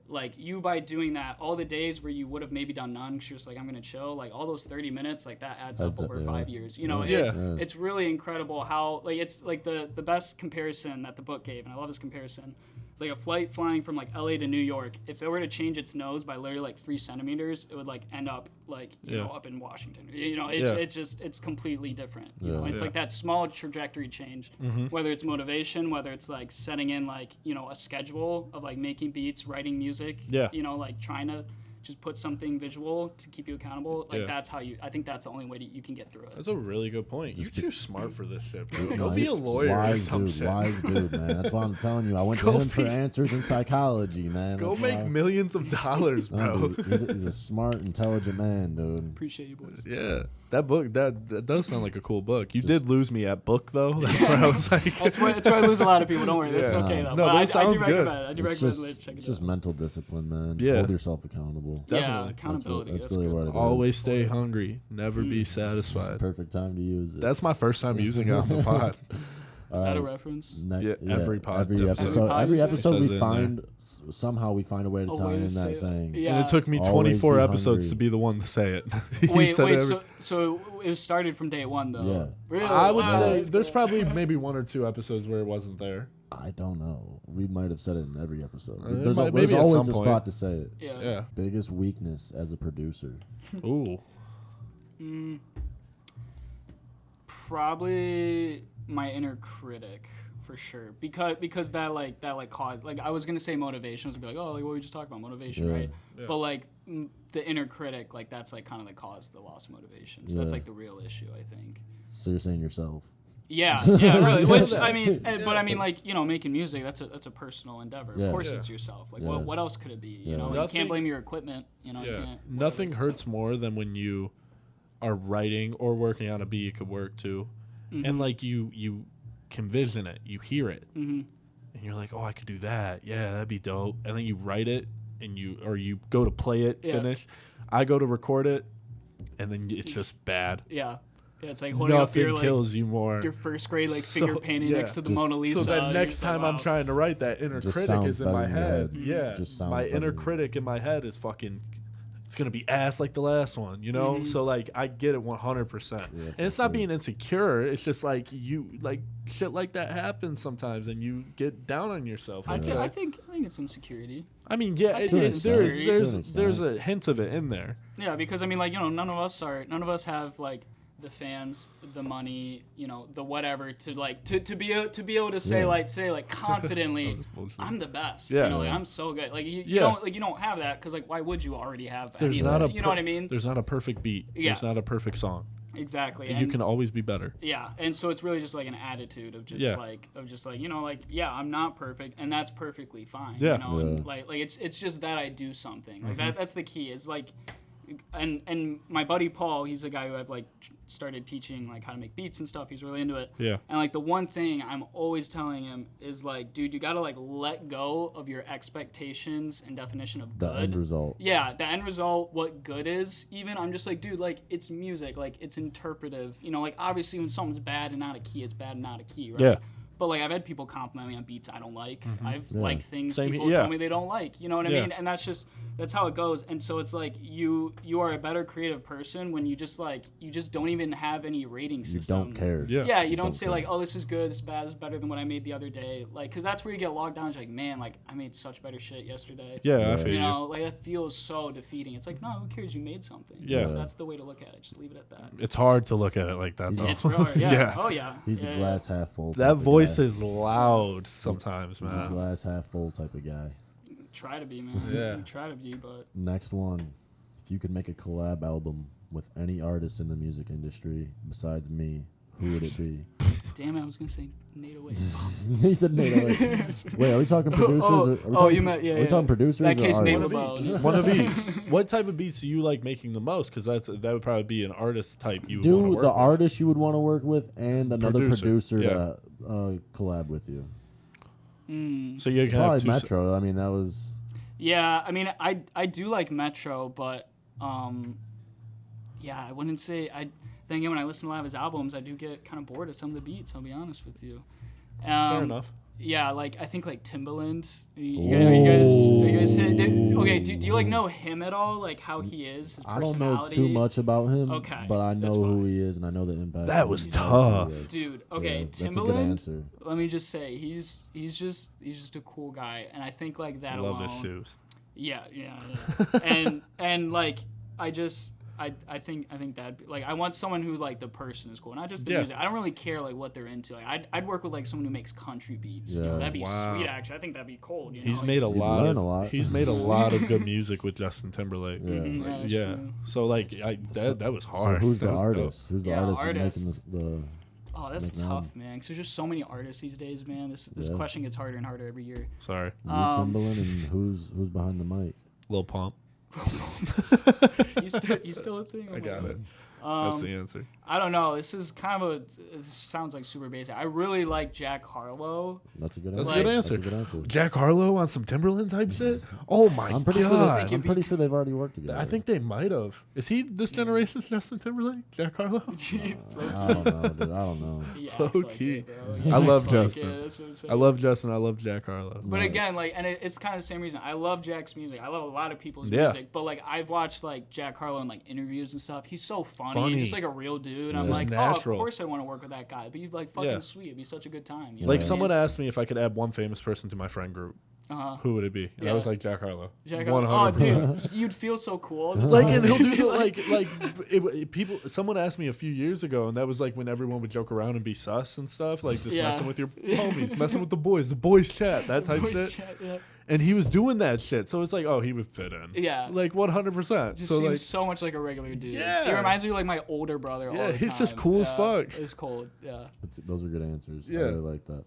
like you, by doing that, all the days where you would have maybe done none because you're just like, I'm going to chill, like all those 30 minutes, like that adds up over 5 years. It's really incredible how, like, it's like the best comparison that the book gave, and I love this comparison. It's like a flight flying from like LA to New York. If it were to change its nose by literally like 3 centimeters, it would like end up like you know up in Washington. You know, it's just it's completely different. You know, it's like that small trajectory change. Whether it's motivation, whether it's like setting in like you know a schedule of like making beats, writing music. You know, like trying to just put something visual to keep you accountable. Like that's how I think that's the only way you can get through it. That's a really good point. You're too smart for this shit, bro. Go be a lawyer or some shit. Wise dude, man. That's why I'm telling you. I went to him for answers in psychology, man. Go make millions of dollars, bro. He's a smart, intelligent man, dude. Appreciate you, boys. Yeah. That book, that does sound like a cool book. You did lose me at book, though. That's where I was like... that's where I lose a lot of people. Don't worry. That's okay, though. No, but that sounds good. I do recommend it. Check it out. It's just mental discipline, man. Yeah. Hold yourself accountable. Definitely. Yeah, accountability. That's really what it is. Always stay hungry. Never be satisfied. Perfect time to use it. That's my first time using it on the pod. Is that a reference? Every episode we find somehow we find a way to tie in that saying. Yeah. And it took me 24 episodes to be the one to say it. wait, so it started from day one though. Yeah. Really? I would say there's probably maybe 1 or 2 episodes where it wasn't there. I don't know. We might have said it in every episode. There's There's always a spot to say it. Yeah. Biggest weakness as a producer. Ooh. Probably my inner critic for sure, because that caused like I was gonna say motivation, I was gonna be like, oh, like what we just talked about motivation, right? But like the inner critic, like that's like kind of the cause of the loss of motivation. So that's like the real issue, I think. So you're saying yourself? Yeah, really. Which I mean, but I mean, like you know, making music that's a personal endeavor. Of course, it's yourself. Like what else could it be? You know, you can't blame your equipment. You know, you can't. Nothing hurts more than when you are writing or working on a beat. You could work too, and like you can vision it, you hear it, and you're like, oh, I could do that. Yeah, that'd be dope. And then you write it, and you go to play it, finish. I go to record it, and then it's just bad. Yeah, it's like holding up your, like, kills you more. Your first grade like finger painting next to the Mona Lisa. So then next time I'm trying to write, that inner critic is in my head. Yeah, my inner critic in my head is fucking. It's gonna be ass like the last one, you know. So like I get it 100%, and it's not being insecure. It's just like you like shit like that happens sometimes, and you get down on yourself. I think it's insecurity. I mean, yeah, there's a hint of it in there. Yeah, because I mean, like you know, none of us have like the fans, the money, you know, the whatever to like to be able to say like confidently, I'm the best. You know, like, I'm so good. Like you don't have that because like why would you already have that? There's you know what I mean? There's not a perfect beat. Yeah. There's not a perfect song. Exactly. And you can always be better. Yeah, and so it's really just like an attitude of just like you know like I'm not perfect and that's perfectly fine. Yeah. You know, and like it's just that I do something. Like that's the key. Is like. And my buddy Paul, he's a guy who I've like started teaching like how to make beats and stuff. He's really into it. Yeah. And like the one thing I'm always telling him is like, dude, you gotta like let go of your expectations and definition of good. The end result. Yeah, the end result, what good is. Even I'm just like, dude, like it's music, like it's interpretive. You know, like obviously when something's bad and not a key, it's bad and not a key, right? Yeah. But like I've had people compliment me on beats I don't like. I've liked things Same, people tell me they don't like. You know what I mean? And that's how it goes. And so it's like you are a better creative person when you just don't even have any rating system. You don't care. Yeah, you don't say like, oh, this is good, this is bad, this is better than what I made the other day. Like, because that's where you get logged down. You're like, man, like I made such better shit yesterday. Yeah, I feel you know, like that feels so defeating. It's like, no, who cares? You made something. Yeah, you know, that's the way to look at it. Just leave it at that. It's hard to look at it like that, though. It's real hard. Yeah. Oh yeah. He's a glass half full. That voice is loud sometimes, man. He's a glass half full type of guy. Try to be, man. Yeah. Try to be, but. Next one. If you could make a collab album with any artist in the music industry besides me, who would it be? Damn it, I was going to say Nate Away. He said Nate Away. Wait, are we talking producers? Are we talking producers? That case, Nate One of each. What type of beats do you like making the most? Because that would probably be an artist type you would want to work the with. artist you would want to work with and another producer to collab with you. So you can probably have Metro. I mean, that was. Yeah, I mean, I do like Metro, but yeah, I wouldn't say then again, when I listen to a lot of his albums, I do get kind of bored of some of the beats. I'll be honest with you. Fair enough. Yeah, like I think like Timbaland. You guys hit? Okay, do you like know him at all? Like how he is, his I don't personality? know too much about him. Okay, but I that's know fine. who he is, and I know the impact. That was he's had, tough. so, Dude, okay, yeah, Timbaland. that's a good answer. Let me just say, he's just a cool guy, and I think like that I love alone. his shoes. Yeah. and like I think that like I want someone who like the person is cool, not just the music. I don't really care like what they're into. Like I'd work with like someone who makes country beats. Yeah. You know, that'd be Wow. sweet. Actually, I think that'd be cold. You know? He's Like, made a You'd lot. learn a lot. He's made a lot of good music with Justin Timberlake. Yeah. that's Yeah. true. So like that was hard. So who's That the was artist? Who's the Yeah, artist artist. making the? Oh, that's Like, tough, man. Because there's just so many artists these days, man. This Yeah. question gets harder and harder every year. dope. Sorry, You, Timbaland, and who's behind the mic? Lil Pump. You still a thing? I got it. Um, That's the answer. I don't know. This is kind of it sounds like super basic. I really like Jack Harlow. That's a good That's answer. a good That's answer. a good answer. Jack Harlow on some Timberland type shit. Oh my I'm pretty god! I'm pretty sure they've already worked together. I think they might have. Is he this generation's Justin Timberlake? Jack Harlow? I don't know, dude. I don't know. He acts Low like key. it, bro. I He love acts like Justin. it, that's what I'm saying. I love Justin. I love Jack Harlow. But again, like, and it's kind of the same reason. I love Jack's music. I love a lot of people's Yeah. music. But like, I've watched like Jack Harlow in like interviews and stuff. He's so funny, and just like a real dude. I'm Just like, natural. oh, of course I want to work with that guy. But he's like fucking Yeah. sweet. It'd be such a good time. You know Like what I someone mean? asked me if I could add one famous person to my friend group. Who would it be? And I Yeah. was like Jack Harlow. Jack 100%. Harlow. Oh, dude, you'd feel so cool. Like, and he'll do the, people. Someone asked me a few years ago, and that was like when everyone would joke around and be sus and stuff, like just Yeah. messing with your homies, messing with the boys chat, that type Voice shit. chat, yeah. And he was doing that shit, so it's like, oh, he would fit in. Yeah. like 100%. Just So seems like, so much like a regular dude. Yeah. He reminds me of like my older brother. Yeah, all the he's time. just cool as fuck. It's cold. Yeah. Those are good answers. Yeah. I really like that.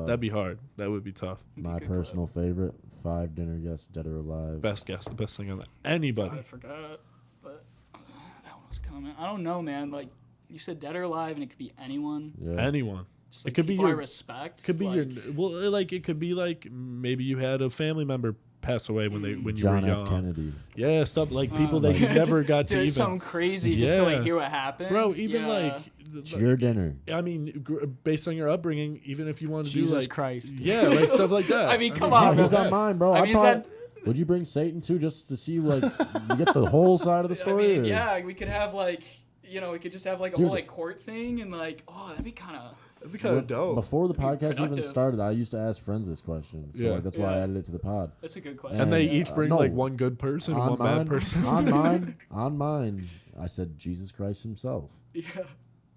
that'd be hard. That would be tough. My good personal favorite: 5 dinner guests, dead or alive. Best guess, the best thing on that. Anybody. I forgot, but that one was coming. I don't know, man. Like you said, dead or alive, and it could be anyone. Yeah. Anyone. Just like It could be people I your- respect. Could be like, it could be like maybe you had a family member pass away when you John were young. F. Kennedy. Yeah, stuff like people that you just never got to did even. something crazy just to Yeah. like hear what happened. Bro, even Yeah. It's your dinner. I mean, based on your upbringing, even if you want to do Jesus like, Christ. yeah, like stuff like that. I mean, come on, He's bro. on mine, bro. I I mean, is probably, that- would you bring Satan too, just to see like you get the whole side of the I story? mean, or? yeah, we could have like, we could just have like a Dude. whole like court thing and like, oh, that'd be kind of. That'd be kind of dope. Before the podcast even productive. started, I used to ask friends this question, so Yeah. like, that's why I Yeah. added it to the pod. That's a good question. And they And, each bring no. like one good person and one bad person. on mine, I said Jesus Christ himself Yeah.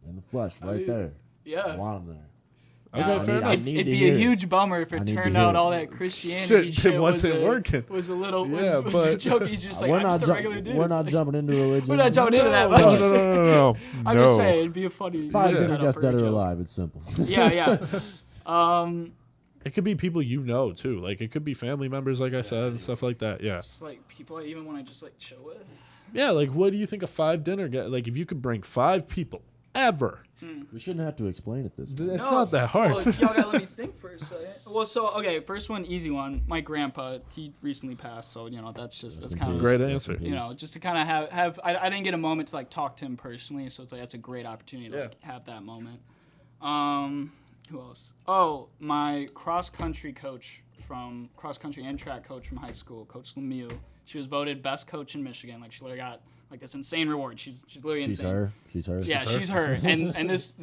in the flesh, right mean, there. Yeah. I want him there. Okay, fair enough. need It'd to be hear a it. huge bummer if I it need to turned hear out it. all that Christianity Shit, it wasn't working. Was a little Yeah, was but- a joke. He's just like, we're I'm not just a regular dude. we're not jumping into religion. We're not jumping into that. No, I'm no, just no, saying- no, no, no. I'm just saying it'd be a funny. 5 setup dinner guests, for a dead or joke. alive. It's simple. Yeah. It could be people you know too. Like it could be family members, like I said, and stuff like that. Yeah. Just like people I even want to just like chill with. Yeah. Like, what do you think a 5 dinner like if you could bring 5 people ever? We shouldn't have to explain it this way. It's not that hard. Well, y'all gotta let me think for a second. Well, so okay, first one, easy one. My grandpa, he recently passed, so that's kind of Great answer. just to kind of have I didn't get a moment to like talk to him personally, so it's like that's a great opportunity to like, have that moment. Who else? Oh, my cross country and track coach from high school, Coach Lemieux. She was voted best coach in Michigan. Like she literally got like this insane reward. She's literally insane. She's her. Yeah, she's her. And this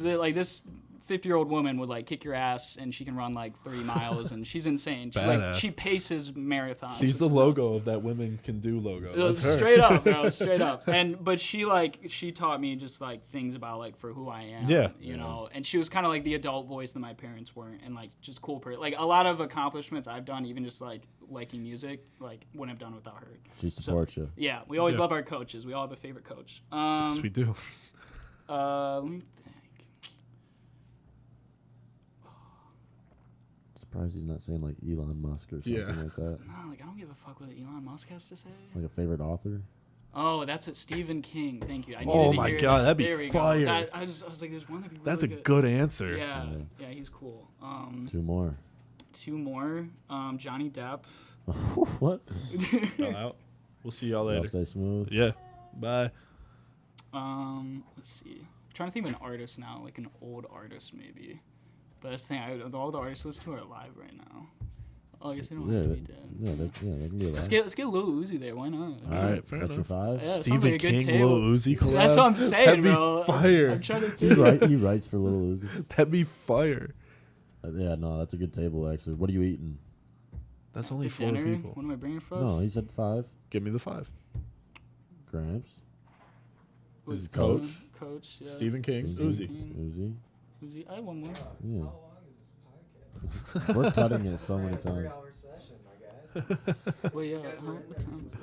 50-year-old woman would like kick your ass, and she can run like 30 miles, and she's insane. Badass. She paces marathons. She's the which is logo nuts. of that women can do logo. That's her. Straight up, bro, straight up. But she taught me just like things about like for who I am. Yeah. You know, and she was kind of like the adult voice that my parents weren't, and like just cool like a lot of accomplishments I've done, even just like liking music, like wouldn't have done without her. She supports you. Yeah, we always Yeah. love our coaches. We all have a favorite coach. Yes, we do. Let me think. Surprised he's not saying like Elon Musk or something Yeah. like that. No, like I don't give a fuck what Elon Musk has to say. Like a favorite author. Oh, that's it, Stephen King. Thank you. I needed Oh to my hear God, that. that'd be There we fire. Go. I was like, there's one that'd be really That's a good. good answer. Yeah, he's cool. 2 more. 2 more. Johnny Depp. What? Y'all out. We'll see y'all Y'all later. stay smooth. Yeah. Bye. Let's see. I'm trying to think of an artist now, like an old artist maybe. But that's the thing. All the artists listen to are alive right now. Oh, I guess they don't Yeah, have to they, be dead. yeah, they can be alive. Let's get Lil Uzi there. Why not? All right, fair That's your enough. 5? Yeah, it sounds Stephen like a good King, table. Lil Uzi collab. That's what I'm saying, That'd be bro. fire. I'm trying to think. He writes for Little Uzi. That'd be fire. Yeah, no, that's a good table, actually. What are you eating? That's only The 4 dinner? people. What am I bringing for us? No, he said 5. Give me the 5. Gramps. Was Coach. Coach, yeah. Stephen King, Stephen Uzi. King. Uzi. Uzi. I had one more. Yeah. How long is this podcast? We're cutting it so many times. 3-hour session, my guys. Wait, yeah. You guys What time is it?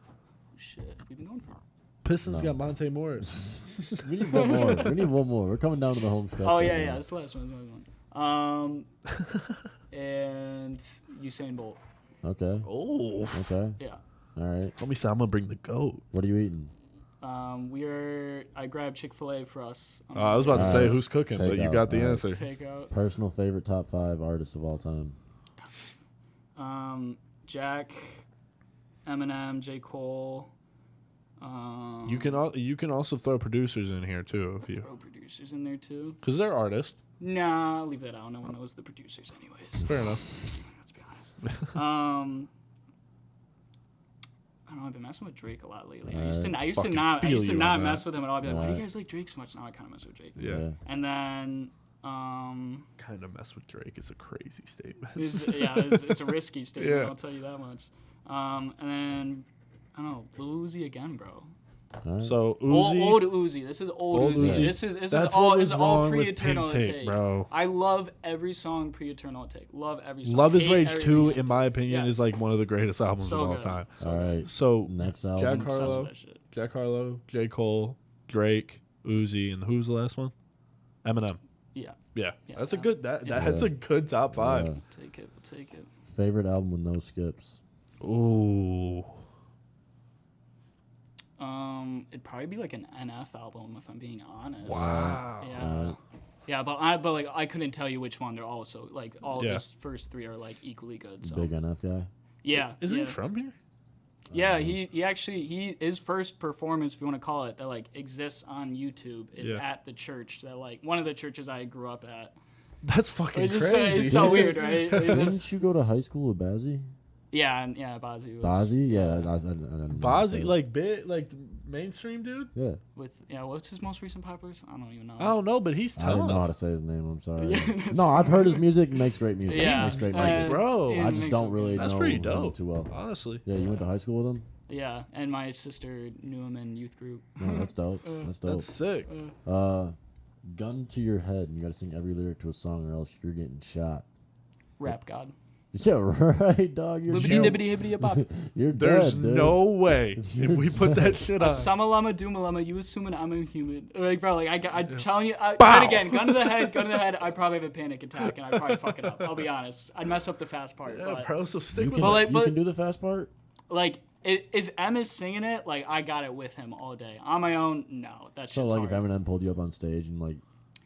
Oh, shit. We've been going for. Pistons No. got Monte Morris. We need one more. We need one more. We're coming down to the home stretch. Oh, right yeah, now. yeah. That's the last one. And Usain Bolt. Okay. Oh. Okay. Yeah. All right. Let me say I'm going to bring the GOAT. What are you eating? I grabbed Chick-fil-A for us. I was about to say Alright. who's cooking, but you Takeout, got the alright. answer. Takeout. Personal favorite top 5 artists of all time. Jack, Eminem, J. Cole. You can also throw producers in here too if you Throw producers in there too. because they're artists. Nah, I'll leave that out. No one knows the producers anyways. Fair enough. Let's be honest. I don't know. I've been messing with Drake a lot lately. I used to Fucking not feel you on mess that. with him at all. I'd be like, why do you Alright. guys like Drake so much? Now I kind of mess with Drake. Yeah. And then, Kind of mess with Drake is a crazy statement. it's a risky statement. Yeah. I'll tell you that much. And then, I don't know, Lil Uzi again, bro. All right. So Uzi, Old Uzi. This is old Uzi. Uzi. This is That's all what was all wrong with pre-eternal Pink Tape, take, bro. I love every song pre-eternal take. Love every song. Love is Hate Rage everything 2, after. in my opinion, Yes. is like one of the greatest albums So of all good. time. All right. So Next Jack album. I'm obsessed with Harlow, that shit. Jack Harlow, J. Cole, Drake, Uzi, and who's the last one? Eminem. Yeah. Yeah, Yeah. that's a good that's Yeah. a good top 5. Yeah. Take it. We'll take it. Favorite album with no skips. Ooh, It'd probably be like an NF album if I'm being honest. wow. Yeah. Alright. Yeah, but like I couldn't tell you which one. They're all so like all Yeah. of his first 3 are like equally good. So Big NF guy. yeah, Isn't yeah. he from here? Yeah, he actually his first performance, if you want to call it, that like exists on YouTube is Yeah. at the church that like one of the churches I grew up at. That's fucking It's just crazy. it's so weird, right? It's just- Didn't you go to high school with Bazzi? yeah, and yeah, Bazzi was Bazzi? Yeah. I didn't Bozzy, know. like bit, like mainstream dude. Yeah. with what's his most recent popular song? I don't even know. I don't know, but he's I didn't know how tough, to say his name. I'm sorry. Yeah, that's no, I've heard his music. He makes great music. Yeah, He makes great uh, music. bro. yeah, I it just makes don't it- really That's know pretty him dope. too well. honestly. Yeah, you went to high school with him? Yeah, and my sister knew him in youth group. No, that's dope. That's dope. That's sick. Gun to your head, and you got to sing every lyric to a song, or else you're getting shot. Rap God. Yeah, right, dog. You're Libbity dead. dibbity hibbity bop. You're There's dead, dude. no way if we put that shit on. Samalama doomalama, you assuming I'm a human. Like, bro, like, I'm telling you, Bow. and again, gun to the head, I'd probably have a panic attack and I'd probably fuck it up. I'll be honest. I'd mess up the fast part. Yeah, but, bro. So stick You with can, it. like- you but- can do the fast part. like, if M is singing it, like, I got it with him all day. On my own, no. That shit's So, like, hard. if Eminem pulled you up on stage and, like,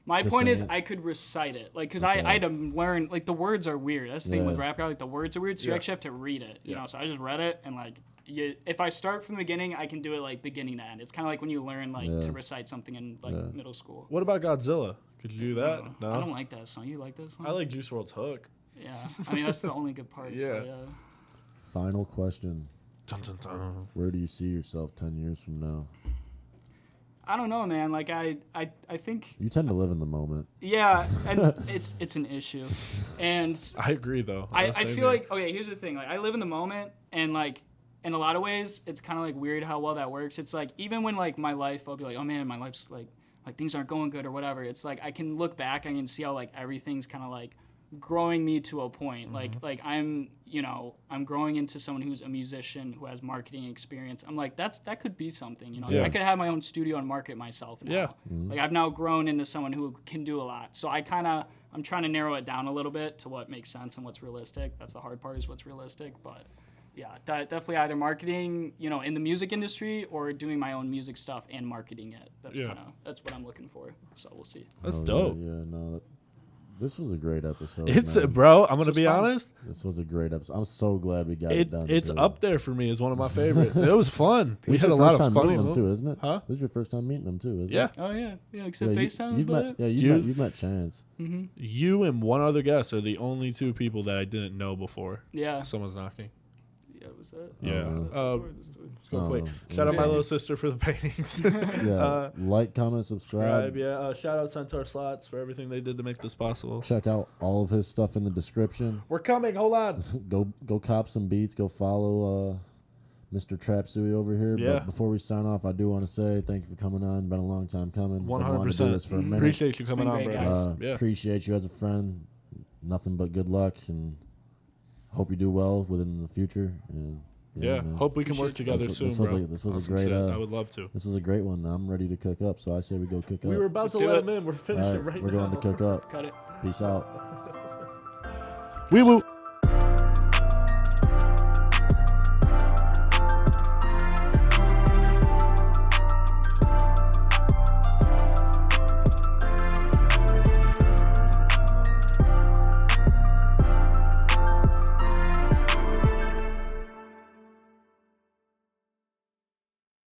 My to point sing is, it. I could recite it. Like, because Okay. I had to learn, like, the words are weird. That's the thing with Yeah. rap, like, the words are weird, so you Yeah. actually have to read it, you Yeah. know? So I just read it, and, like, if I start from the beginning, I can do it, like, beginning to end. It's kind of like when you learn, like, Yeah. to recite something in, like, Yeah. middle school. What about Godzilla? Could you do that? I No. don't like that song. You like that song? I like Juice WRLD's hook. Yeah. I mean, that's the only good part. Yeah. So, yeah. final question. Dun, dun, dun. Where do you see yourself 10 years from now? I don't know, man. Like, I think, You tend to live in the moment. yeah, and it's an issue. And I agree, though. I Same feel here. like, okay, here's the thing. Like, I live in the moment, and, like, in a lot of ways, it's kind of, like, weird how well that works. It's, like, even when, like, my life, I'll be like, oh, man, my life's, like things aren't going good or whatever. It's, like, I can look back, I can see how, like, everything's kind of, like, growing me to a point. Like I'm, I'm growing into someone who's a musician who has marketing experience. I'm like, that could be something, Yeah. I could have my own studio and market myself now. Yeah. Like, I've now grown into someone who can do a lot. So I'm trying to narrow it down a little bit to what makes sense and what's realistic. That's the hard part, is what's realistic. But yeah, definitely either marketing, in the music industry, or doing my own music stuff and marketing it. That's Yeah. that's what I'm looking for. So we'll see. That's Oh, dope. Yeah, no. This was a great episode. It's man. bro. I'm gonna was be fun. honest. This was a great episode. I'm so glad we got it done. It's too. up there for me as one of my favorites. It was fun. We This had a your lot first of time funny meeting them moments. too, isn't it? Huh? This is your first time meeting them too, isn't Yeah. it? Oh yeah, except Yeah, FaceTime. you've but met, yeah, You- you've met Chance. You and one other guest are the only two people that I didn't know before. yeah, Someone's knocking. yeah. Was that? Yeah. Was that the door or this door? Let's go Oh, quick. no. Shout out my Okay. little sister for the paintings. Yeah, like, comment, subscribe. Yeah. Shout out Centaur Slots for everything they did to make this possible. Check out all of his stuff in the description. We're coming. Hold on. Go cop some beats. Go follow Mr. TrapSuey over here. Yeah. But before we sign off, I do want to say thank you for coming on. Been a long time coming. Been wanting to do this 100%. for a minute. Appreciate you coming been on, great, bro. guys. Yeah. Appreciate you as a friend. Nothing but good luck, and hope you do well within the future. And Yeah. man. Hope we can work Appreciate together This soon, was bro. this was a Awesome great. shit. I would love to. This was a great one. I'm ready to cook up, so I say we go cook up. We were about Let's to do let it. him in. We're All finishing right, right we're now. going to cook up. Cut it. Peace out. Wee woo.